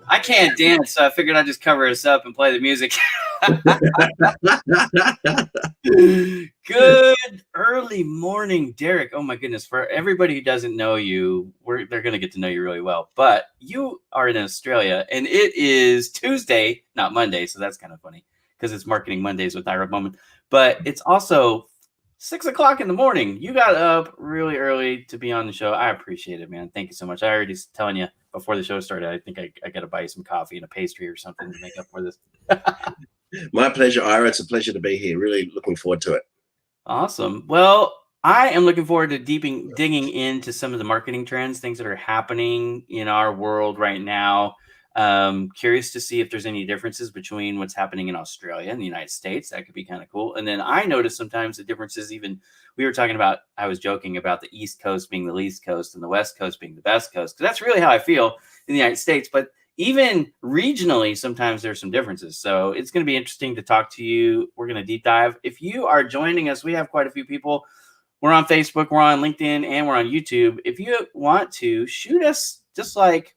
I can't dance, so I figured I'd just cover us up and play the music. Good early morning, Derek. Oh my goodness. For everybody who doesn't know you, they're going to get to know you really well. But you are in Australia and it is Tuesday, not Monday. So that's kind of funny because it's Marketing Mondays with Ira Bowman. But it's also 6 o'clock in the morning. You got up really early to be on the show. I appreciate it, man. Thank you so much. I already was telling you before the show started, I think I got to buy you some coffee and a pastry or something to make up for this. My pleasure, Ira. It's a pleasure to be here. Really looking forward to it. Awesome. Well, I am looking forward to digging into some of the marketing trends, things that are happening in our world right now. Curious to see if there's any differences between what's happening in Australia and the United States. That could be kind of cool. And then I noticed sometimes the differences, even we were talking about, I was joking about the East Coast being the least coast and the West Coast being the best coast. Because that's really how I feel in the United States. But even regionally, sometimes there's some differences. So it's going to be interesting to talk to you. We're going to deep dive. If you are joining us, we have quite a few people. We're on Facebook, we're on LinkedIn, and we're on YouTube. If you want to shoot us, just like,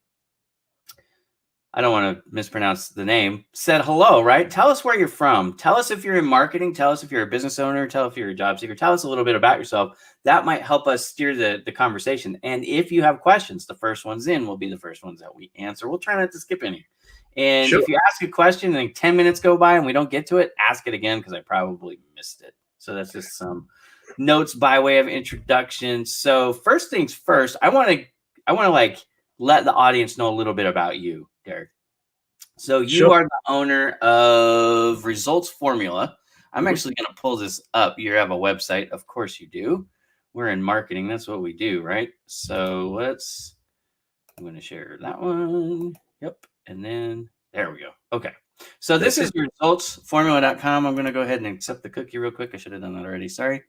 I don't want to mispronounce the name, said hello, right? Tell us where you're from. Tell us if you're in marketing. Tell us if you're a business owner. Tell us if you're a job seeker. Tell us a little bit about yourself. That might help us steer the conversation. And if you have questions, the first ones in will be the first ones that we answer. We'll try not to skip any. And Sure. If you ask a question and 10 minutes go by and we don't get to it, ask it again because I probably missed it. So that's just some notes by way of introduction. So first things first, I want to like let the audience know a little bit about you, Derek. So you Sure. are the owner of Results Formula. I'm actually going to pull this up. You have a website. Of course you do. We're in marketing. That's what we do, right? So I'm going to share that one. Yep. And then there we go. Okay. So this is resultsformula.com. I'm going to go ahead and accept the cookie real quick. I should have done that already. Sorry.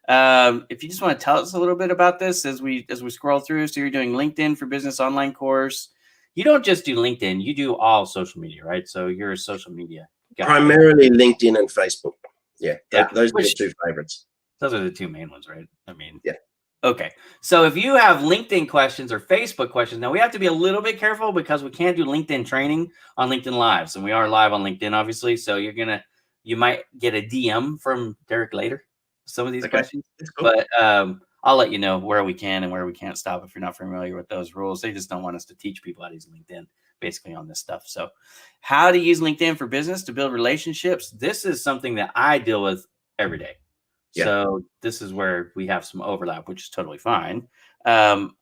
If you just want to tell us a little bit about this as we scroll through. So you're doing LinkedIn for Business online course. You don't just do LinkedIn, you do all social media, right? So you're a social media guy. Primarily LinkedIn and Facebook. Yeah. Those are the two favorites. Those are the two main ones, right? I mean, yeah. Okay. So if you have LinkedIn questions or Facebook questions, now we have to be a little bit careful because we can't do LinkedIn training on LinkedIn Lives. And we are live on LinkedIn, obviously. So you might get a DM from Derek later, some of these questions. Cool. But I'll let you know where we can and where we can't stop if you're not familiar with those rules. They just don't want us to teach people how to use LinkedIn basically on this stuff. So how to use LinkedIn for business to build relationships. This is something that I deal with every day. Yeah. So this is where we have some overlap, which is totally fine. I'm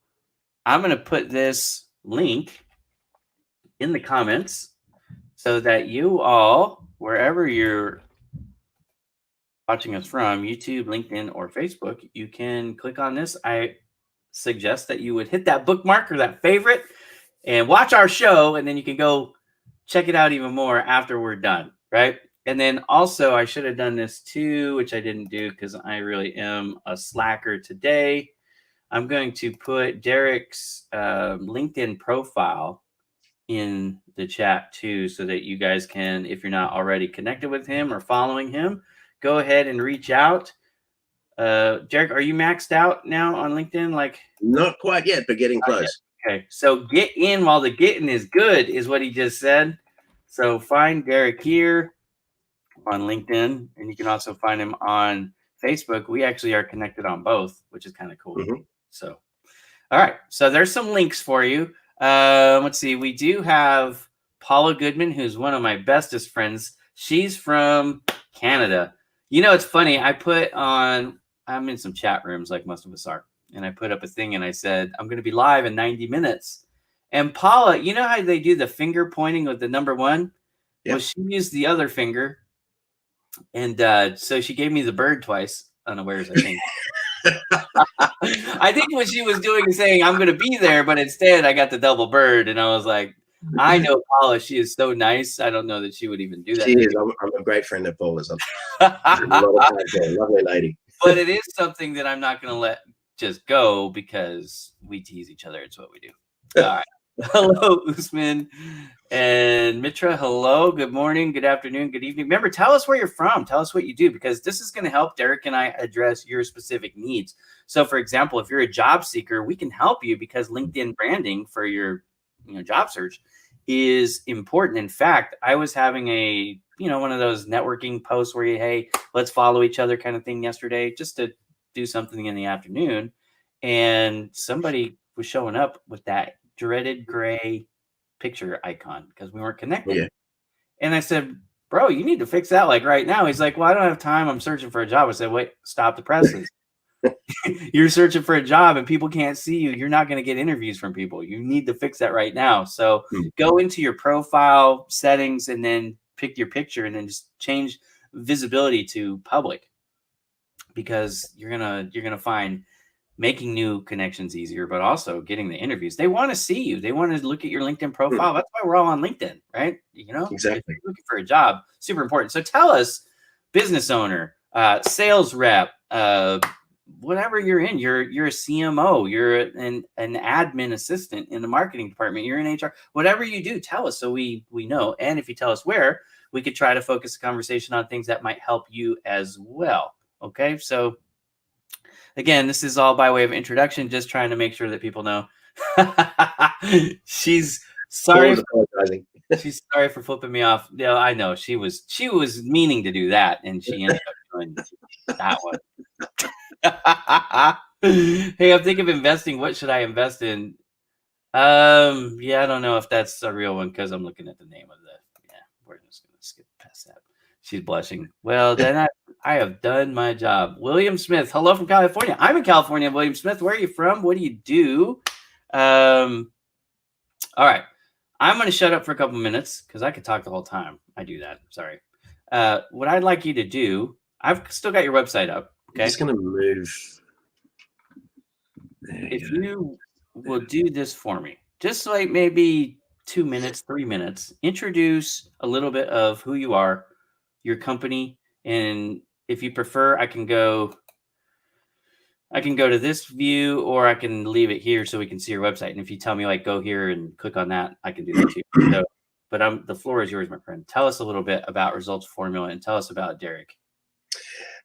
going to put this link in the comments so that you all, wherever you're watching us from, YouTube, LinkedIn, or Facebook, you can click on this. I suggest that you would hit that bookmark or that favorite and watch our show, and then you can go check it out even more after we're done, right? And then also, I should have done this too, which I didn't do because I really am a slacker today. I'm going to put Derek's LinkedIn profile in the chat too, so that you guys can, if you're not already connected with him or following him, go ahead and reach out. Derek, are you maxed out now on LinkedIn? Like, not quite yet, but getting close. Okay, so get in while the getting is good is what he just said. So find Derek here on LinkedIn, and you can also find him on Facebook. We actually are connected on both, which is kind of cool. Mm-hmm. So, all right. So there's some links for you. Let's see. We do have Paula Goodman, who's one of my bestest friends. She's from Canada. You know, it's funny. I'm in some chat rooms like most of us are. And I put up a thing and I said, I'm going to be live in 90 minutes. And Paula, you know how they do the finger pointing with the number 1? Yep. Well, she used the other finger, and so she gave me the bird twice, unawares, I think. I think what she was doing is saying, I'm going to be there, but instead I got the double bird. And I was like, I know Paula, she is so nice. I don't know that she would even do that. She is. I'm a great friend of Paula's. Lovely lady. But it is something that I'm not going to let just go because we tease each other. It's what we do. All right. Hello, Usman and Mitra. Hello. Good morning. Good afternoon. Good evening. Remember, tell us where you're from. Tell us what you do, because this is going to help Derek and I address your specific needs. So, for example, if you're a job seeker, we can help you because LinkedIn branding for your job search is important. In fact, I was having one of those networking posts where hey, let's follow each other kind of thing yesterday, just to do something in the afternoon. And somebody was showing up with that dreaded gray picture icon because we weren't connected. Yeah. And I said, bro, you need to fix that like right now. He's like, well, I don't have time. I'm searching for a job. I said, wait, stop the presses. You're searching for a job and people can't see you. You're not going to get interviews from people. You need to fix that right now. So go into your profile settings and then pick your picture and then just change visibility to public, because you're gonna find making new connections easier, but also getting the interviews. They want to see you. They want to look at your LinkedIn profile. That's why we're all on LinkedIn, right? Exactly. If you're looking for a job, super important. So tell us, business owner, sales rep, whatever you're in, you're a CMO, you're an admin assistant in the marketing department, you're in HR, whatever you do, tell us so we know. And if you tell us where, we could try to focus the conversation on things that might help you as well. Okay, so again, this is all by way of introduction, just trying to make sure that people know. She's sorry. She's sorry for flipping me off. Yeah, I know she was meaning to do that, and she ended up doing that one. Hey, I'm thinking of investing. What should I invest in? Yeah, I don't know if that's a real one because I'm looking at the name of we're just gonna skip past that. She's blushing. Well, then I have done my job. William Smith, hello from California. I'm in California. William Smith, where are you from? What do you do? All right. I'm going to shut up for a couple minutes because I could talk the whole time. I do that. Sorry. What I'd like you to do, I've still got your website up. Okay. I'm just going to move. If you will do this for me, just like maybe 2 minutes, 3 minutes, introduce a little bit of who you are, your company, and if you prefer, I can go to this view, or I can leave it here so we can see your website. And if you tell me like go here and click on that, I can do that too. So, but the floor is yours, my friend. Tell us a little bit about Results Formula and tell us about Derek.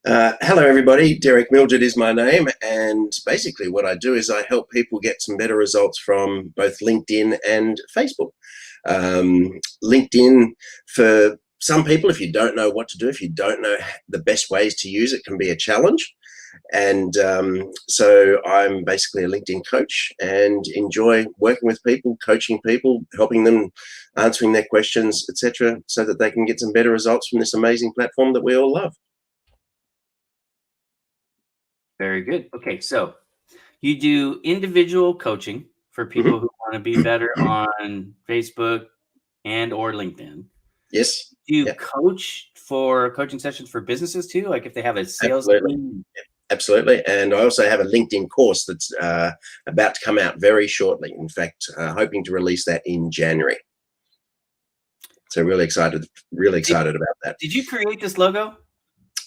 Hello, everybody. Derek Mildred is my name, and basically what I do is I help people get some better results from both LinkedIn and Facebook. LinkedIn, for some people, if you don't know what to do, if you don't know the best ways to use it, can be a challenge. And so I'm basically a LinkedIn coach and enjoy working with people, coaching people, helping them, answering their questions, etc., so that they can get some better results from this amazing platform that we all love. Very good. Okay, so you do individual coaching for people who want to be better on Facebook and or LinkedIn. Yes. Do you coach for coaching sessions for businesses too? Like if they have a sales team? Absolutely. And I also have a LinkedIn course that's about to come out very shortly. In fact, hoping to release that in January. So really excited about that. Did you create this logo?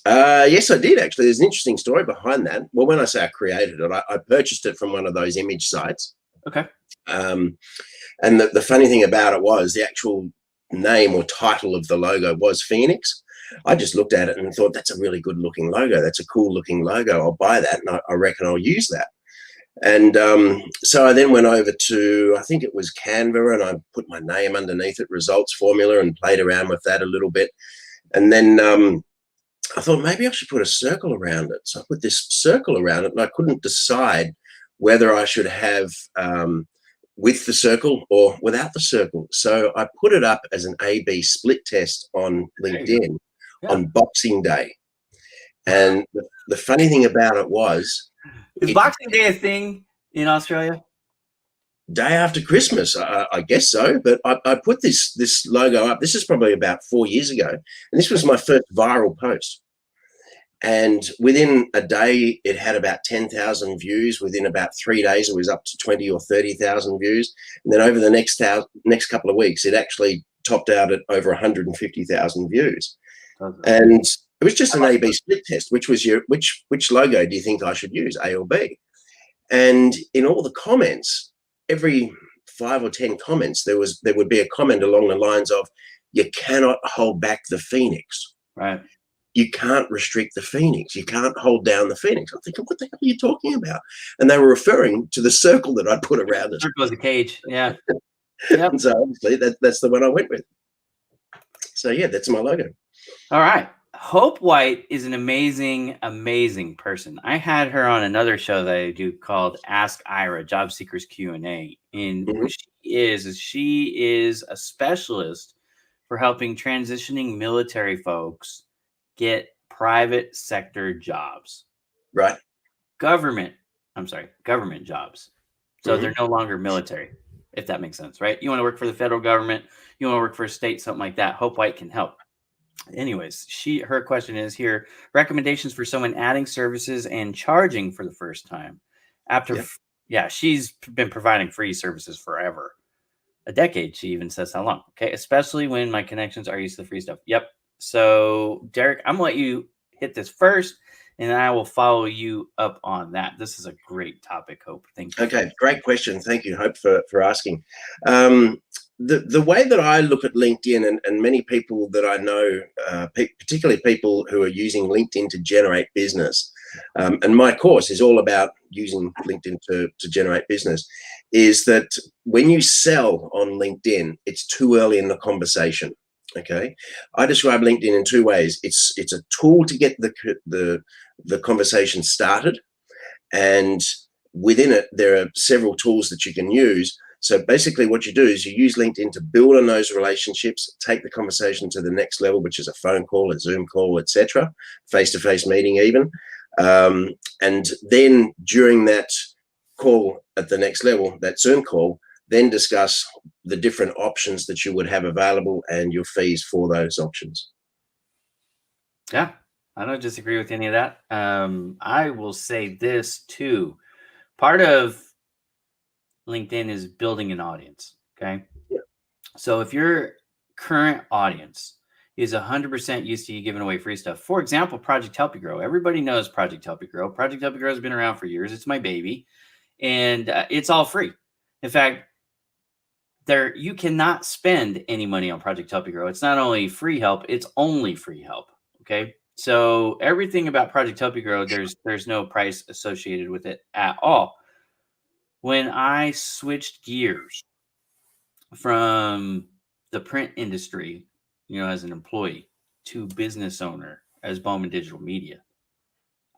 Yes, I did, actually. There's an interesting story behind that. Well, when I say I created it, I purchased it from one of those image sites. Okay. And the funny thing about it was the actual name or title of the logo was Phoenix. I just looked at it and thought, that's a really good looking logo. That's a cool looking logo. I'll buy that, and I reckon I'll use that. And so I then went over to, I think it was Canva, and I put my name underneath it, Results Formula, and played around with that a little bit. And then I thought maybe I should put a circle around it. So I put this circle around it, and I couldn't decide whether I should have with the circle or without the circle. So I put it up as an A/B split test on LinkedIn on Boxing Day. And the funny thing about it was... Is Boxing Day a thing in Australia? day after Christmas, I guess so. But I put this logo up. This is probably about 4 years ago, and this was my first viral post. And within a day, it had about 10,000 views. Within about 3 days, it was up to 20 or 30,000 views. And then over the next couple of weeks, it actually topped out at over 150,000 views. Okay. And it was just an A/B split test. Which logo do you think I should use, A or B? And in all the comments, every 5 or 10 comments, there would be a comment along the lines of, "You cannot hold back the phoenix. Right. You can't restrict the phoenix. You can't hold down the phoenix." I'm thinking, what the hell are you talking about? And they were referring to the circle that I put around it. Circle is a cage. Yeah. Yep. And so obviously that's the one I went with. So yeah, that's my logo. All right. Hope White is an amazing, amazing person. I had her on another show that I do called Ask Ira, Job Seekers Q&A. And Mhm. what she is a specialist for helping transitioning military folks get private sector jobs. Right. Government jobs. So Mhm. they're no longer military, if that makes sense, right? You want to work for the federal government, you want to work for a state, something like that. Hope White can help. Anyways, her question is here: recommendations for someone adding services and charging for the first time. She's been providing free services forever, a decade. She even says how long. Okay, especially when my connections are used to the free stuff. Yep. So Derek, I'm gonna let you hit this first, and I will follow you up on that. This is a great topic, Hope. Thank you. Okay, great question. Thank you, Hope, for asking. The way that I look at LinkedIn, and many people that I know, particularly people who are using LinkedIn to generate business, and my course is all about using LinkedIn to generate business, is that when you sell on LinkedIn, it's too early in the conversation. Okay, I describe LinkedIn in two ways. It's a tool to get the conversation started, and within it, there are several tools that you can use. So basically what you do is you use LinkedIn to build on those relationships, take the conversation to the next level, which is a phone call, a Zoom call, etc., face-to-face meeting even. And then during that call at the next level, that Zoom call, then discuss the different options that you would have available and your fees for those options. Yeah, I don't disagree with any of that. I will say this too. Part of LinkedIn is building an audience. Okay. Yeah. So if your current audience is 100% used to you giving away free stuff, for example, Project Help You Grow, everybody knows Project Help You Grow. Project Help You Grow has been around for years. It's my baby, and it's all free. In fact, you cannot spend any money on Project Help You Grow. It's not only free help, it's only free help. Okay. So everything about Project Help You Grow, there's no price associated with it at all. When I switched gears from the print industry, as an employee, to business owner as Bowman Digital Media,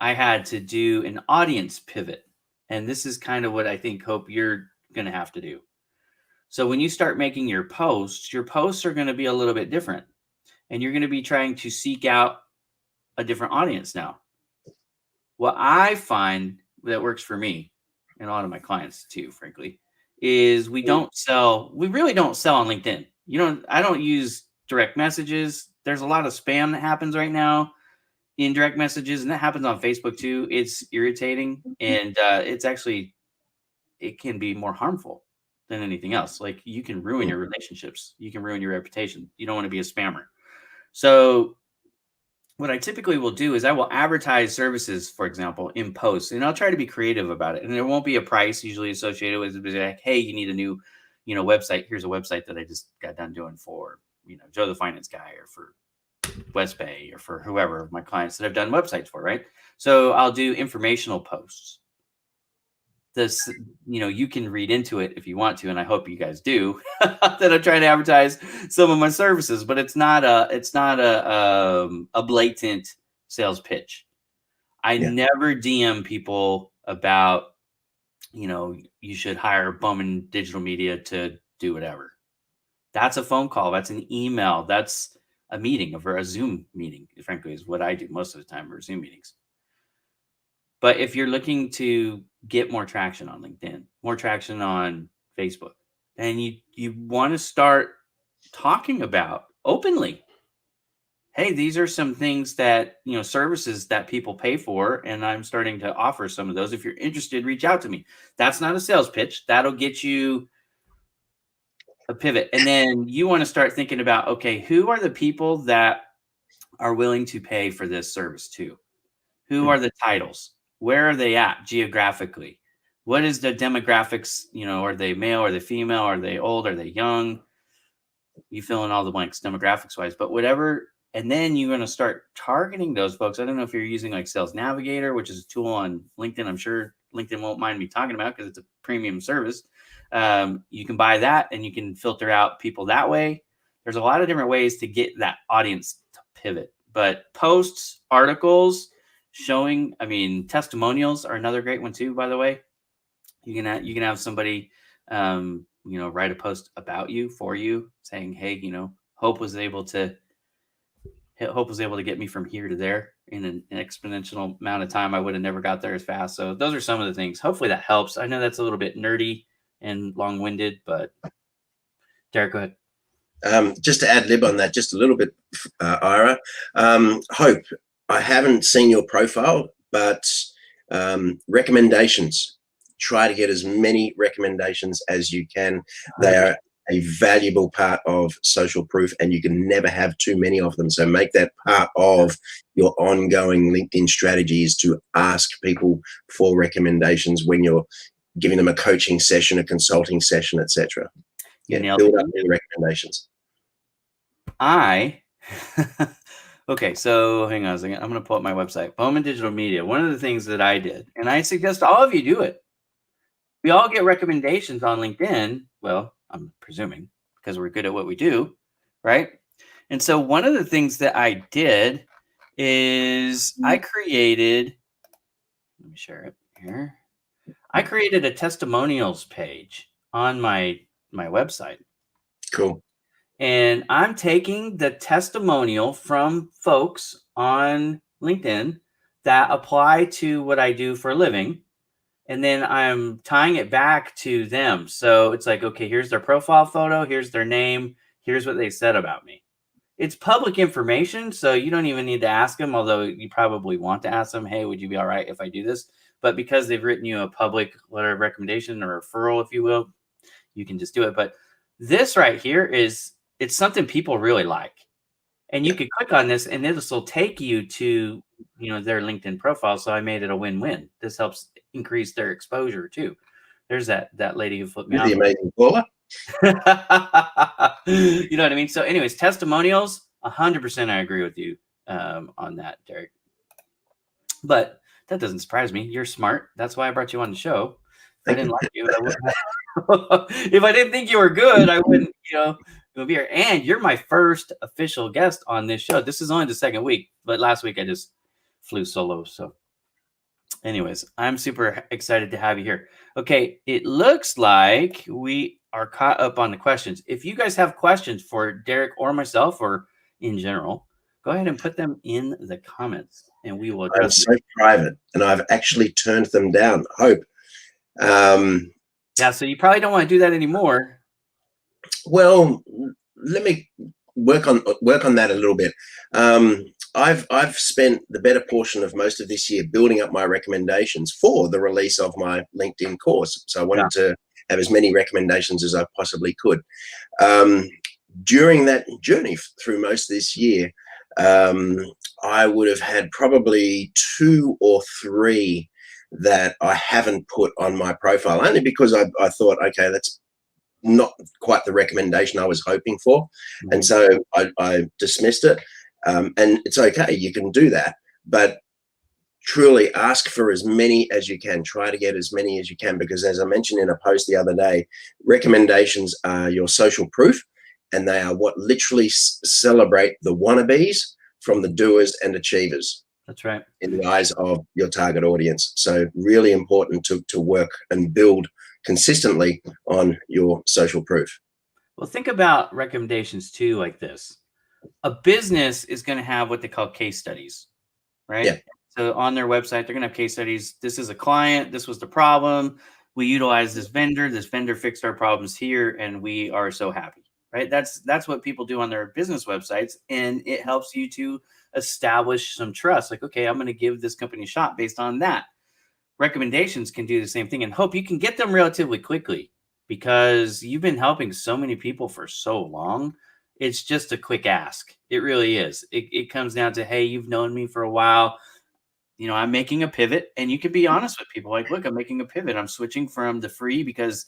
I had to do an audience pivot. And this is kind of what I think, Hope, you're going to have to do. So when you start making your posts are going to be a little bit different. And you're going to be trying to seek out a different audience now. What I find that works for me and a lot of my clients too, frankly, is we really don't sell on LinkedIn. I don't use direct messages. There's a lot of spam that happens right now in direct messages, and that happens on Facebook too. It's irritating, and it can be more harmful than anything else. Like, you can ruin your relationships. You can ruin your reputation. You don't want to be a spammer. So what I typically will do is I will advertise services, for example, in posts, and I'll try to be creative about it. And there won't be a price usually associated with it. Be like, hey, you need a new, website. Here's a website that I just got done doing for, Joe the Finance Guy, or for West Bay, or for whoever my clients that I've done websites for, right? So I'll do informational posts. You can read into it if you want to, and I hope you guys do, that I'm trying to advertise some of my services, but it's not a blatant sales pitch. I never DM people about, you should hire Bowman Digital Media to do whatever. That's a phone call. That's an email. That's a meeting, or a Zoom meeting, frankly, is what I do most of the time, or Zoom meetings. But if you're looking to get more traction on LinkedIn, more traction on Facebook. And you want to start talking about openly. Hey, these are some things that, services that people pay for, and I'm starting to offer some of those. If you're interested, reach out to me. That's not a sales pitch. That'll get you a pivot. And then you want to start thinking about, okay, who are the people that are willing to pay for this service too? Who are the titles? Where are they at geographically? What is the demographics? Are they male? Are they female? Are they old? Are they young? You fill in all the blanks demographics wise, but whatever. And then you're going to start targeting those folks. I don't know if you're using like Sales Navigator, which is a tool on LinkedIn. I'm sure LinkedIn won't mind me talking about because it's a premium service. You can buy that and you can filter out people that way. There's a lot of different ways to get that audience to pivot, but posts, articles showing, testimonials are another great one too, by the way. You can have somebody, write a post about you, for you, saying, hey, Hope was able to get me from here to there in an exponential amount of time. I would have never got there as fast. So those are some of the things. Hopefully that helps. I know that's a little bit nerdy and long-winded, but Derek, go ahead. Just to ad lib on that just a little bit, Ira. Hope, I haven't seen your profile, but recommendations. Try to get as many recommendations as you can. They are a valuable part of social proof, and you can never have too many of them. So make that part of your ongoing LinkedIn strategies to ask people for recommendations when you're giving them a coaching session, a consulting session, etc. Yeah, build up your recommendations. Okay, so hang on a second. I'm going to pull up my website, Bowman Digital Media. One of the things that I did, and I suggest all of you do it. We all get recommendations on LinkedIn. Well, I'm presuming because we're good at what we do, right? And so one of the things that I did is I created, let me share it here. I created a testimonials page on my website. Cool. And I'm taking the testimonial from folks on LinkedIn that apply to what I do for a living. And then I'm tying it back to them. So it's like, okay, here's their profile photo. Here's their name. Here's what they said about me. It's public information, so you don't even need to ask them, although you probably want to ask them, hey, would you be all right if I do this? But because they've written you a public letter of recommendation or referral, if you will, you can just do it. But this right here it's something people really like. And you could click on this and this will take you to, their LinkedIn profile. So I made it a win-win. This helps increase their exposure too. There's that lady who flipped me off. The amazing caller. You know what I mean? So anyways, testimonials, 100% I agree with you on that, Derek. But that doesn't surprise me. You're smart. That's why I brought you on the show. If I didn't like you, if I didn't think you were good, I wouldn't, be here. And you're my first official guest on this show. This is only the second week, but last week I just flew solo. So anyways, I'm super excited to have you here. Okay, it looks like we are caught up on the questions. If you guys have questions for Derek or myself or in general, go ahead and put them in the comments and we will address them. I'm so private and I've actually turned them down. Hope. Yeah, so you probably don't want to do that anymore. Well, let me work on that a little bit. I've spent the better portion of most of this year building up my recommendations for the release of my LinkedIn course. So I wanted to have as many recommendations as I possibly could. During that journey through most of this year, I would have had probably 2 or 3 that I haven't put on my profile, only because I thought, okay, that's not quite the recommendation I was hoping for. Mm-hmm. And so I dismissed it. And it's okay, you can do that, but truly ask for as many as you can. Try to get as many as you can, because as I mentioned in a post the other day, recommendations are your social proof, and they are what literally celebrate the wannabes from the doers and achievers. That's right. In the eyes of your target audience. So really important to work and build consistently on your social proof. Well, think about recommendations too, like this. A business is going to have what they call case studies, right? Yeah. So on their website, they're going to have case studies. This is a client. This was the problem. we utilize this vendor fixed our problems here, and we are so happy, right? That's what people do on their business websites, and it helps you to establish some trust. Like, okay, I'm going to give this company a shot based on that. Recommendations can do the same thing, and hope you can get them relatively quickly because you've been helping so many people for so long. It's just a quick ask. It really is. It comes down to, hey, you've known me for a while. I'm making a pivot, and you can be honest with people. Like, look, I'm making a pivot. I'm switching from the free because,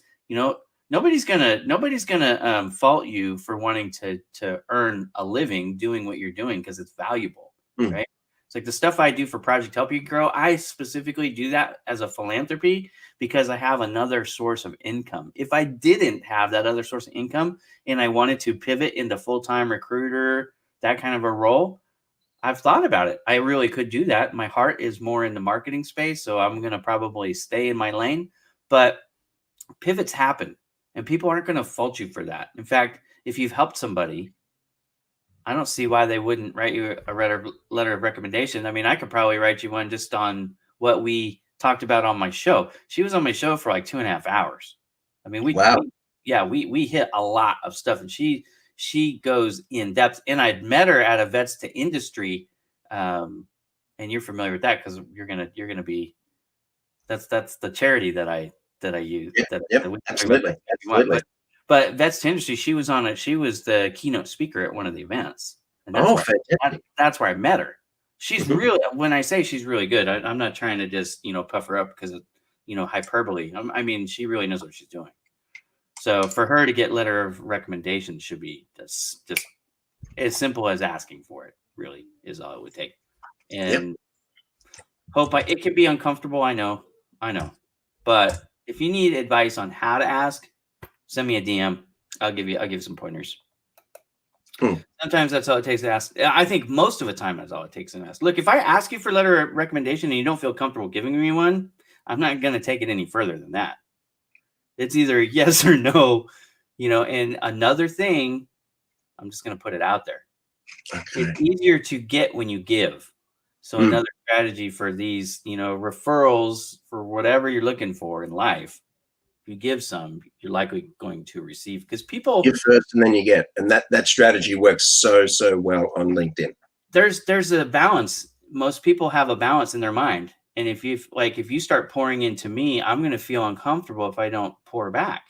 nobody's gonna fault you for wanting to earn a living doing what you're doing because it's valuable, right? It's like the stuff I do for Project Help You Grow. I specifically do that as a philanthropy because I have another source of income. If I didn't have that other source of income and I wanted to pivot into full-time recruiter, that kind of a role, I've thought about it. I really could do that. My heart is more in the marketing space, so I'm going to probably stay in my lane. But pivots happen, and people aren't going to fault you for that. In fact, if you've helped somebody, I don't see why they wouldn't write you a letter of recommendation. I mean, I could probably write you one just on what we talked about on my show. She was on my show for like 2.5 hours. I mean, we hit a lot of stuff, and she goes in depth. And I'd met her at a Vets to Industry, and you're familiar with that because you're gonna be. That's the charity that I use. Absolutely. But Vets to Industry, she was the keynote speaker at one of the events, and that's where I met her. She's really, when I say she's really good, I'm not trying to just puff her up because of hyperbole. I mean, she really knows what she's doing. So for her to get letter of recommendation should be just as simple as asking for it. Really is all it would take. And it could be uncomfortable. I know, but if you need advice on how to ask, send me a DM. I'll give you some pointers. Sometimes that's all it takes to ask. I think most of the time that's all it takes to ask. Look, if I ask you for letter of recommendation and you don't feel comfortable giving me one, I'm not going to take it any further than that. It's either yes or no, and another thing, I'm just going to put it out there. Okay. It's easier to get when you give. So another strategy for these, referrals for whatever you're looking for in life, if you give some, you're likely going to receive, because people give first and then you get, and that strategy works so well on LinkedIn. There's a balance. Most people have a balance in their mind. And if you start pouring into me, I'm going to feel uncomfortable if I don't pour back,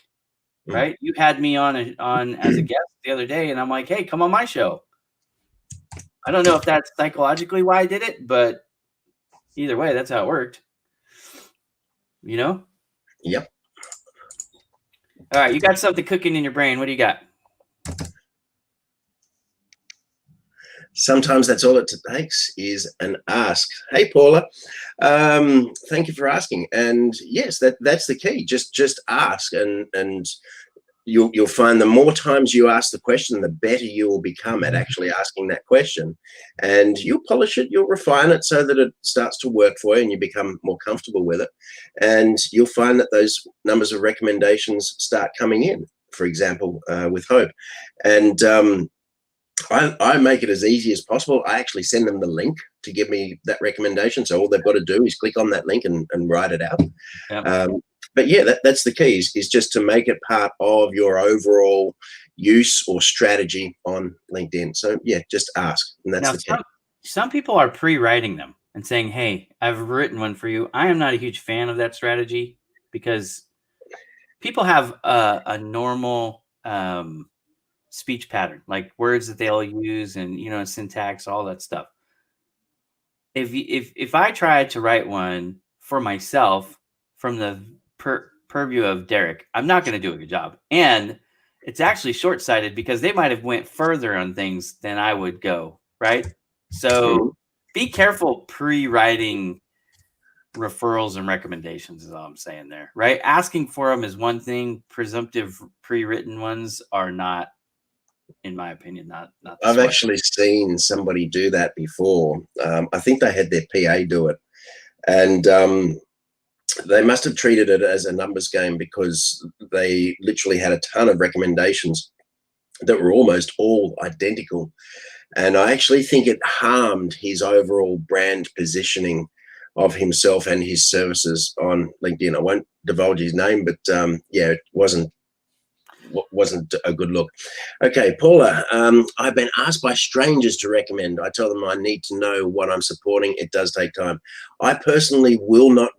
right? You had me on as a guest the other day, and I'm like, hey, come on my show. I don't know if that's psychologically why I did it, but either way, that's how it worked. Yep. All right, you got something cooking in your brain. What do you got? Sometimes that's all it takes is an ask. Hey, Paula, thank you for asking. And yes, that's the key. Just ask, and you'll find the more times you ask the question, the better you will become at actually asking that question. And you'll polish it, you'll refine it so that it starts to work for you and you become more comfortable with it. And you'll find that those numbers of recommendations start coming in, for example, with Hope. And I make it as easy as possible. I actually send them the link to give me that recommendation. So all they've got to do is click on that link and write it out. Yep. But yeah, that's the key is just to make it part of your overall use or strategy on LinkedIn. So yeah, just ask. And that's the key. Some people are pre-writing them and saying, hey, I've written one for you. I am not a huge fan of that strategy because people have a normal speech pattern, like words that they'll use and, syntax, all that stuff. If I try to write one for myself from the purview of Derek, I'm not going to do a good job. And it's actually short-sighted because they might have went further on things than I would go, right? So be careful pre-writing referrals and recommendations is all I'm saying there, right? Asking for them is one thing. Presumptive pre-written ones are not, in my opinion, not I've actually seen somebody do that before. I think they had their PA do it. And they must have treated it as a numbers game because they literally had a ton of recommendations that were almost all identical. And I actually think it harmed his overall brand positioning of himself and his services on LinkedIn. I won't divulge his name, but yeah, it wasn't a good look. Okay, Paula, I've been asked by strangers to recommend. I tell them I need to know what I'm supporting. It does take time. I personally will not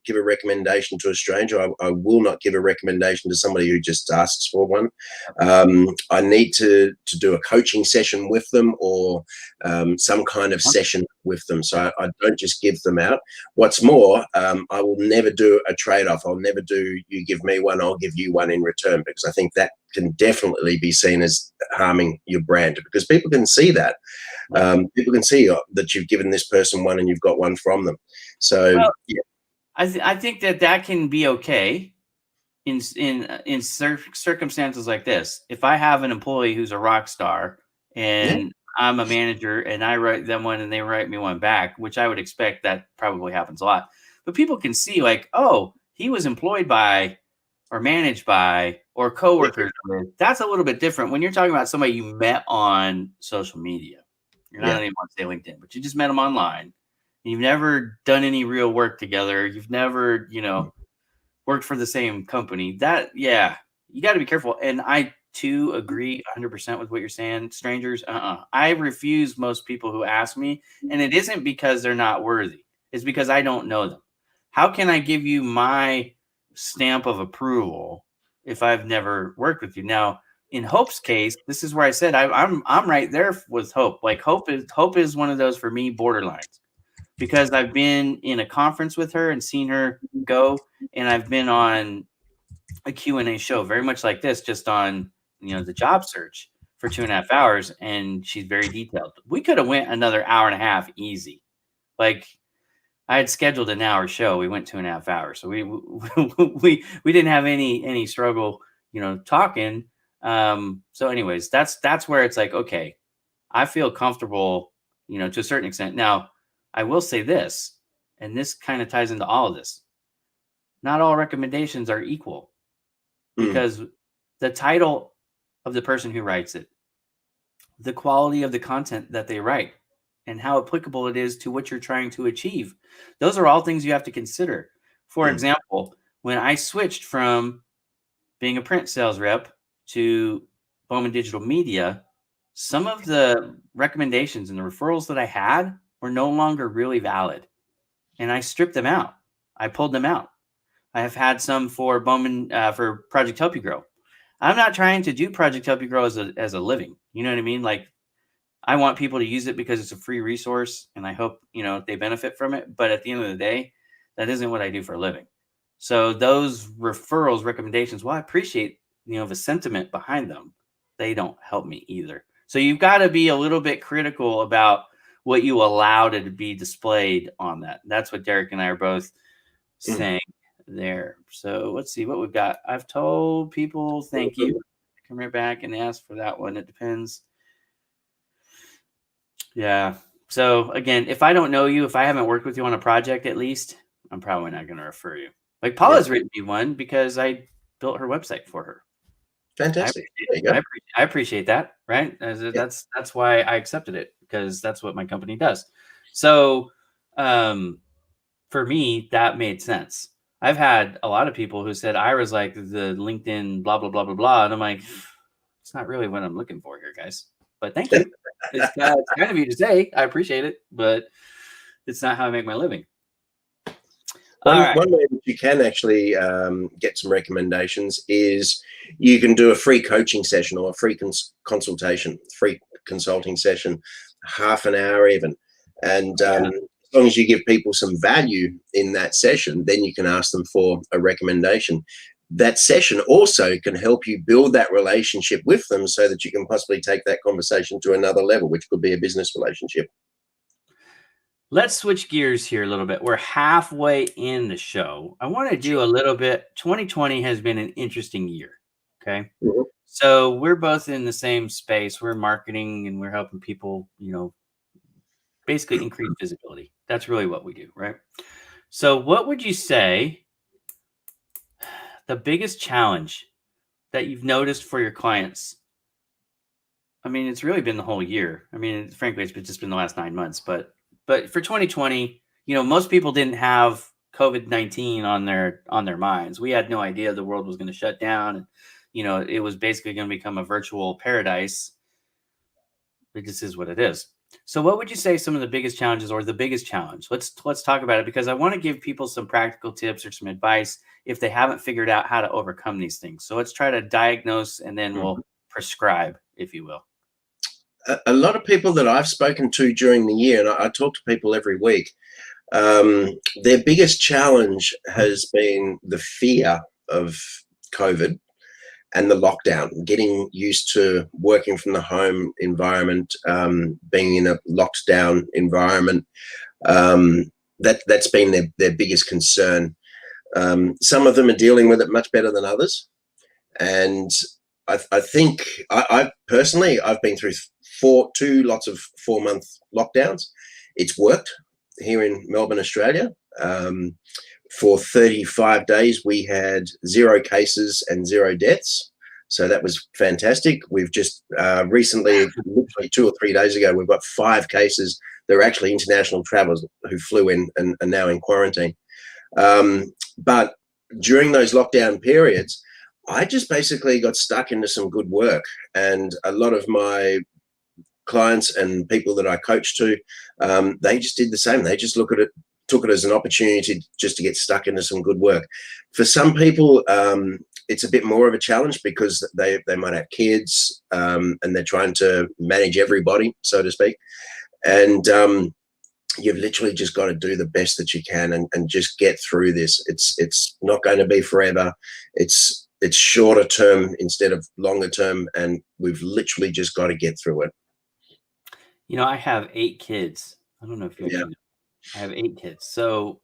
give a recommendation to a stranger. I will not give a recommendation to somebody who just asks for one. I need to do a coaching session with them, or some kind of session with them. So I don't just give them out. What's more, I will never do a trade-off. I'll never do, you give me one, I'll give you one in return, because I think that can definitely be seen as harming your brand, because people can see that. People can see that you've given this person one and you've got one from them. So yeah. I think that can be okay in circumstances like this. If I have an employee who's a rock star and I'm a manager and I write them one and they write me one back, which I would expect that probably happens a lot. But people can see, like, oh, he was employed by or managed by or coworkers with. That's a little bit different when you're talking about somebody you met on social media. You're not even on, say, LinkedIn, but you just met them online. You've never done any real work together. You've never, worked for the same company. That, you got to be careful. And I too agree 100% with what you're saying. Strangers, I refuse most people who ask me, and it isn't because they're not worthy. It's because I don't know them. How can I give you my stamp of approval if I've never worked with you? Now, in Hope's case, this is where I said I'm right there with Hope. Like Hope is one of those, for me, borderlines, because I've been in a conference with her and seen her go, and I've been on a Q&A show very much like this, just on the job search for 2.5 hours, and she's very detailed. We could have went another hour and a half easy. Like, I had scheduled an hour show. We went 2.5 hours. So we didn't have any struggle, talking. So anyways, that's where it's like, okay, I feel comfortable, to a certain extent. Now, I will say this, and this kind of ties into all of this. Not all recommendations are equal, because the title of the person who writes it, the quality of the content that they write, and how applicable it is to what you're trying to achieve. Those are all things you have to consider. For example, when I switched from being a print sales rep to Bowman Digital Media, some of the recommendations and the referrals that I had were no longer really valid. And I stripped them out. I pulled them out. I have had some for Bowman, for Project Help You Grow. I'm not trying to do Project Help You Grow as a living. You know what I mean? Like, I want people to use it because it's a free resource, and I hope, they benefit from it. But at the end of the day, that isn't what I do for a living. So those referrals, recommendations, well, I appreciate, the sentiment behind them. They don't help me either. So you've got to be a little bit critical about what you allow to be displayed on that. That's what Derek and I are both saying there. So let's see what we've got. I've told people, thank you. Come right back and ask for that one. It depends. Yeah. So again, if I don't know you, if I haven't worked with you on a project, at least, I'm probably not going to refer you. Like Paula's written me one because I built her website for her. Fantastic. There you go. I appreciate that. Right. That's why I accepted it, because that's what my company does. So, for me, that made sense. I've had a lot of people who said Ira's like the LinkedIn blah, blah, blah, blah, blah. And I'm like, it's not really what I'm looking for here, guys. But thank you. It's kind of you to say. I appreciate it, but it's not how I make my living. One way that you can actually get some recommendations is you can do a free coaching session or a free consultation, free consulting session, half an hour even. And as long as you give people some value in that session, then you can ask them for a recommendation. That session also can help you build that relationship with them so that you can possibly take that conversation to another level, which could be a business relationship. Let's switch gears here a little bit. We're halfway in the show. I want to do a little bit. 2020 has been an interesting year. Okay. Mm-hmm. So we're both in the same space. We're marketing and we're helping people, basically increase visibility. That's really what we do, right? So what would you say the biggest challenge that you've noticed for your clients? I mean, it's really been the whole year. I mean, frankly, it's just been the last 9 months, but for 2020, most people didn't have COVID-19 on their minds. We had no idea the world was going to shut down, and it was basically going to become a virtual paradise. It just is what it is. So what would you say some of the biggest challenges, or the biggest challenge? Let's talk about it, because I want to give people some practical tips or some advice if they haven't figured out how to overcome these things. So let's try to diagnose, and then we'll prescribe, if you will. A lot of people that I've spoken to during the year, and I talk to people every week, their biggest challenge has been the fear of COVID and the lockdown, getting used to working from the home environment, being in a locked down environment. That's been their biggest concern. Some of them are dealing with it much better than others. And I think I personally, I've been through two lots of 4-month lockdowns. It's worked here in Melbourne, Australia. For 35 days, we had 0 cases and 0 deaths. So that was fantastic. We've just recently, literally 2 or 3 days ago, we've got 5 cases. They're actually international travelers who flew in and are now in quarantine. But during those lockdown periods, I just basically got stuck into some good work. And a lot of my clients and people that I coach to, they just did the same. They just took it as an opportunity just to get stuck into some good work. For some people, it's a bit more of a challenge because they might have kids, and they're trying to manage everybody, so to speak. And you've literally just got to do the best that you can and just get through this. It's not going to be forever. It's shorter term instead of longer term, and we've literally just got to get through it. I have 8 kids. I don't know if you know. I have 8 kids. So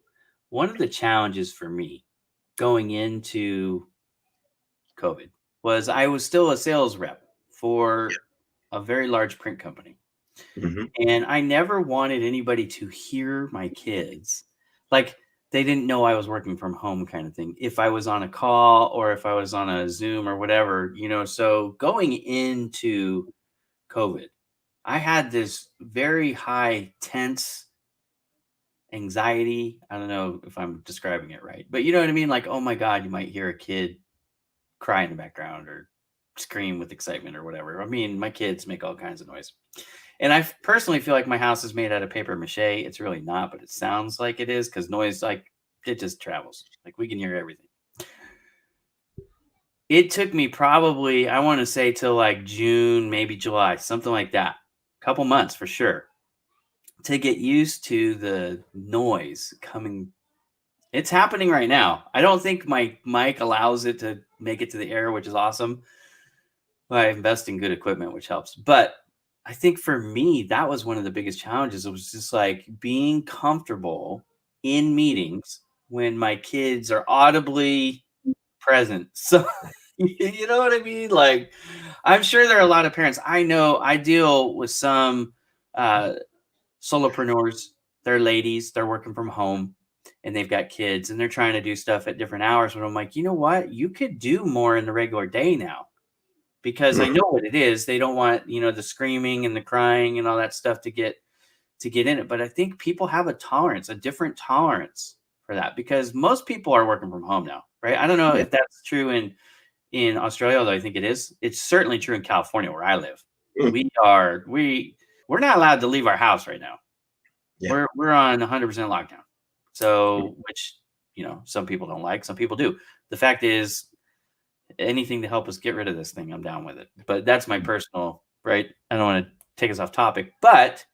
one of the challenges for me going into COVID was I was still a sales rep for a very large print company. Mm-hmm. And I never wanted anybody to hear my kids. Like, they didn't know I was working from home kind of thing. If I was on a call or if I was on a Zoom or whatever, so going into COVID, I had this very high tense anxiety. I don't know if I'm describing it right, but you know what I mean? Like, oh my God, you might hear a kid cry in the background or scream with excitement or whatever. I mean, my kids make all kinds of noise. And I personally feel like my house is made out of paper mache. It's really not, but it sounds like it is, because noise, like, it just travels. Like, we can hear everything. It took me probably, I want to say, till like June, maybe July, something like that. A couple months for sure, to get used to the noise coming. It's happening right now. I don't think my mic allows it to make it to the air, which is awesome. I invest in good equipment, which helps. But I think for me, that was one of the biggest challenges. It was just like being comfortable in meetings when my kids are audibly present. So, you know what I mean? Like, I'm sure there are a lot of parents. I know I deal with some solopreneurs. They're ladies. They're working from home and they've got kids and they're trying to do stuff at different hours. But I'm like, you know what? You could do more in the regular day now, because I know what it is. They don't want, the screaming and the crying and all that stuff to get in it. But I think people have a different tolerance for that, because most people are working from home now, right? I don't know if that's true in Australia, although I think it is. It's certainly true in California where I live. We're not allowed to leave our house right now. Yeah. We're on 100% lockdown. So, which, some people don't like, some people do. The fact is, anything to help us get rid of this thing, I'm down with it. But that's my personal, right? I don't want to take us off topic. But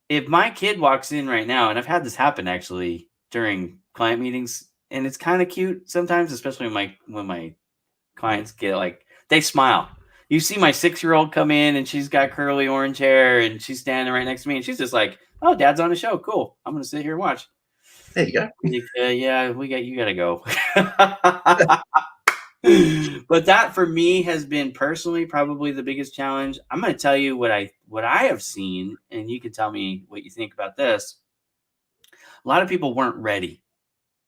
if my kid walks in right now, and I've had this happen actually during client meetings, and it's kind of cute sometimes, especially when my clients get like, they smile. You see my 6-year-old come in and she's got curly orange hair and she's standing right next to me and she's just like, oh, Dad's on a show. Cool. I'm going to sit here and watch. There you go. Yeah, you got to go. But that for me has been personally probably the biggest challenge. I'm going to tell you what I have seen, and you can tell me what you think about this. A lot of people weren't ready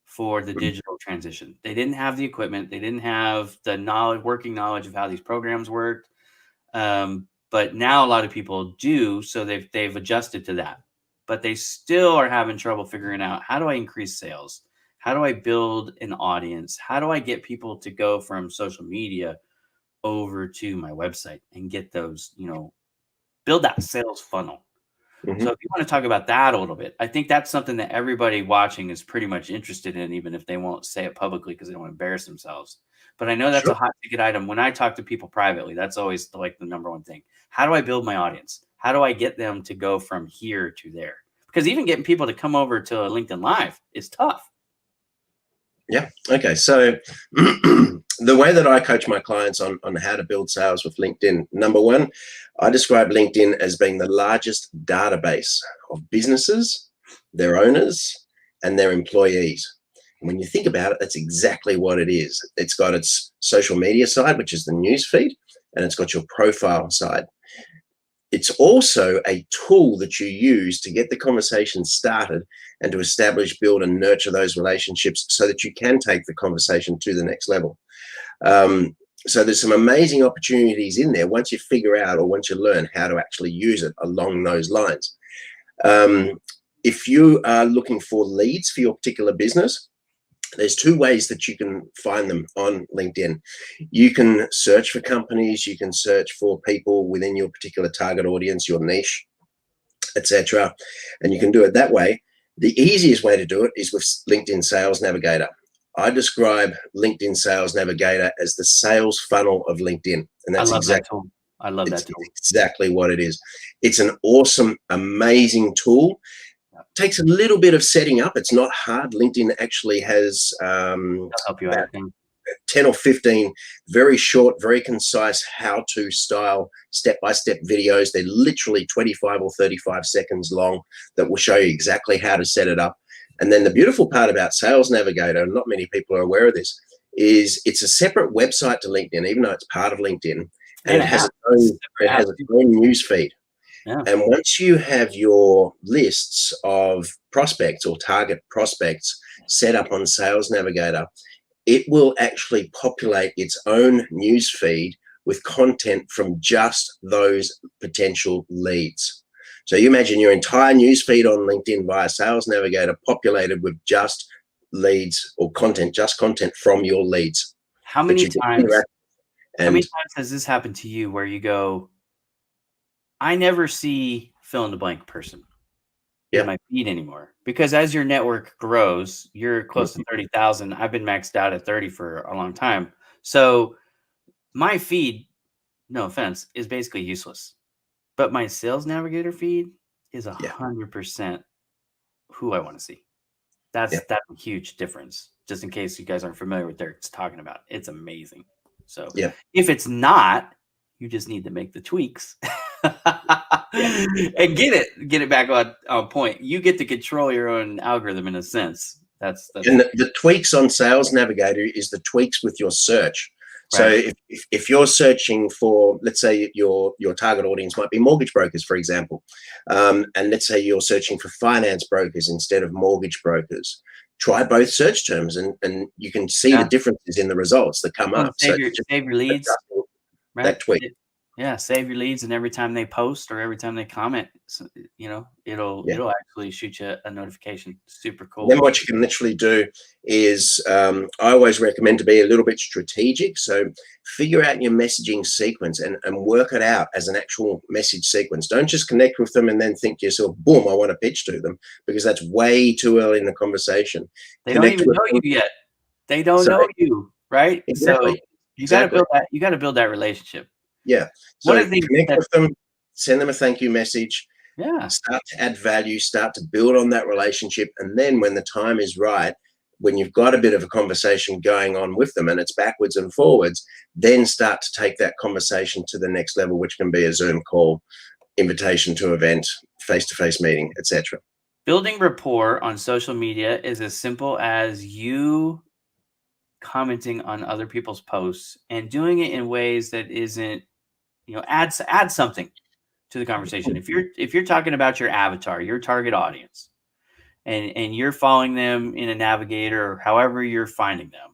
for the digital transition. They didn't have the equipment. They didn't have the working knowledge of how these programs worked. But now a lot of people do, so they've adjusted to that. but they still are having trouble figuring out, how do I increase sales? How do I build an audience? How do I get people to go from social media over to my website and get those, build that sales funnel? Mhm. So if you want to talk about that a little bit, I think that's something that everybody watching is pretty much interested in, even if they won't say it publicly because they don't want to embarrass themselves. But I know that's Sure. a hot ticket item. When I talk to people privately, that's always the number one thing. How do I build my audience? How do I get them to go from here to there? Because even getting people to come over to a LinkedIn Live is tough. Yeah. Okay. So the way that I coach my clients on how to build sales with LinkedIn, number one, I describe LinkedIn as being the largest database of businesses, their owners, and their employees. And when you think about it, that's exactly what it is. It's got its social media side, which is the news feed, and it's got your profile side. It's also a tool that you use to get the conversation started and to establish, build, and nurture those relationships so that you can take the conversation to the next level. So there's some amazing opportunities in there once you figure out, or once you learn how to actually use it along those lines. If you are looking for leads for your particular business, there's two ways that you can find them on LinkedIn. You can search for companies, you can search for people within your particular target audience, your niche, etc. And you can do it that way. The easiest way to do it is with LinkedIn Sales Navigator. I describe LinkedIn Sales Navigator as the sales funnel of LinkedIn. And that's exactly what it is. It's an awesome, amazing tool. Takes a little bit of setting up. It's not hard. LinkedIn actually has help you out. 10 or 15 very short, very concise how-to style step-by-step videos. They're literally 25 or 35 seconds long that will show you exactly how to set it up. And then the beautiful part about Sales Navigator, and not many people are aware of this, is it's a separate website to LinkedIn, even though it's part of LinkedIn, and it has its own news feed. Yeah. And once you have your lists of prospects or target prospects set up on Sales Navigator, it will actually populate its own news feed with content from just those potential leads. So you imagine your entire news feed on LinkedIn via Sales Navigator populated with just leads or content, just content from your leads. How many times has this happened to you where you go, I never see fill in the blank person in my feed anymore? Because as your network grows, you're close to 30,000. I've been maxed out at 30 for a long time. So my feed, no offense, is basically useless. But my Sales Navigator feed is 100% who I want to see. That's a huge difference. Just in case you guys aren't familiar with what they're talking about. It's amazing. So if it's not, you just need to make the tweaks and get it back on point. You get to control your own algorithm in a sense. That's and the tweaks on Sales Navigator is the tweaks with your search. So if you're searching for, let's say your target audience might be mortgage brokers, for example, and let's say you're searching for finance brokers instead of mortgage brokers, try both search terms and you can see the differences in the results that come up. Save your leads. That tweak. Save your leads, and every time they post or every time they comment, it'll actually shoot you a notification. Super cool. Then what you can literally do is I always recommend to be a little bit strategic. So figure out your messaging sequence and work it out as an actual message sequence. Don't just connect with them and then think to yourself, boom, I want to pitch to them, because that's way too early in the conversation. They don't even know you yet. They don't know you, right? Exactly. So you got to build that. You got to build that relationship. Yeah. So connect with them, send them a thank you message. Start to add value, start to build on that relationship. And then when the time is right, when you've got a bit of a conversation going on with them and it's backwards and forwards, then start to take that conversation to the next level, which can be a Zoom call, invitation to event, face-to-face meeting, etc. Building rapport on social media is as simple as you commenting on other people's posts and doing it in ways that isn't, add something to the conversation. If you're talking about your avatar, your target audience, and you're following them in a Navigator or however you're finding them,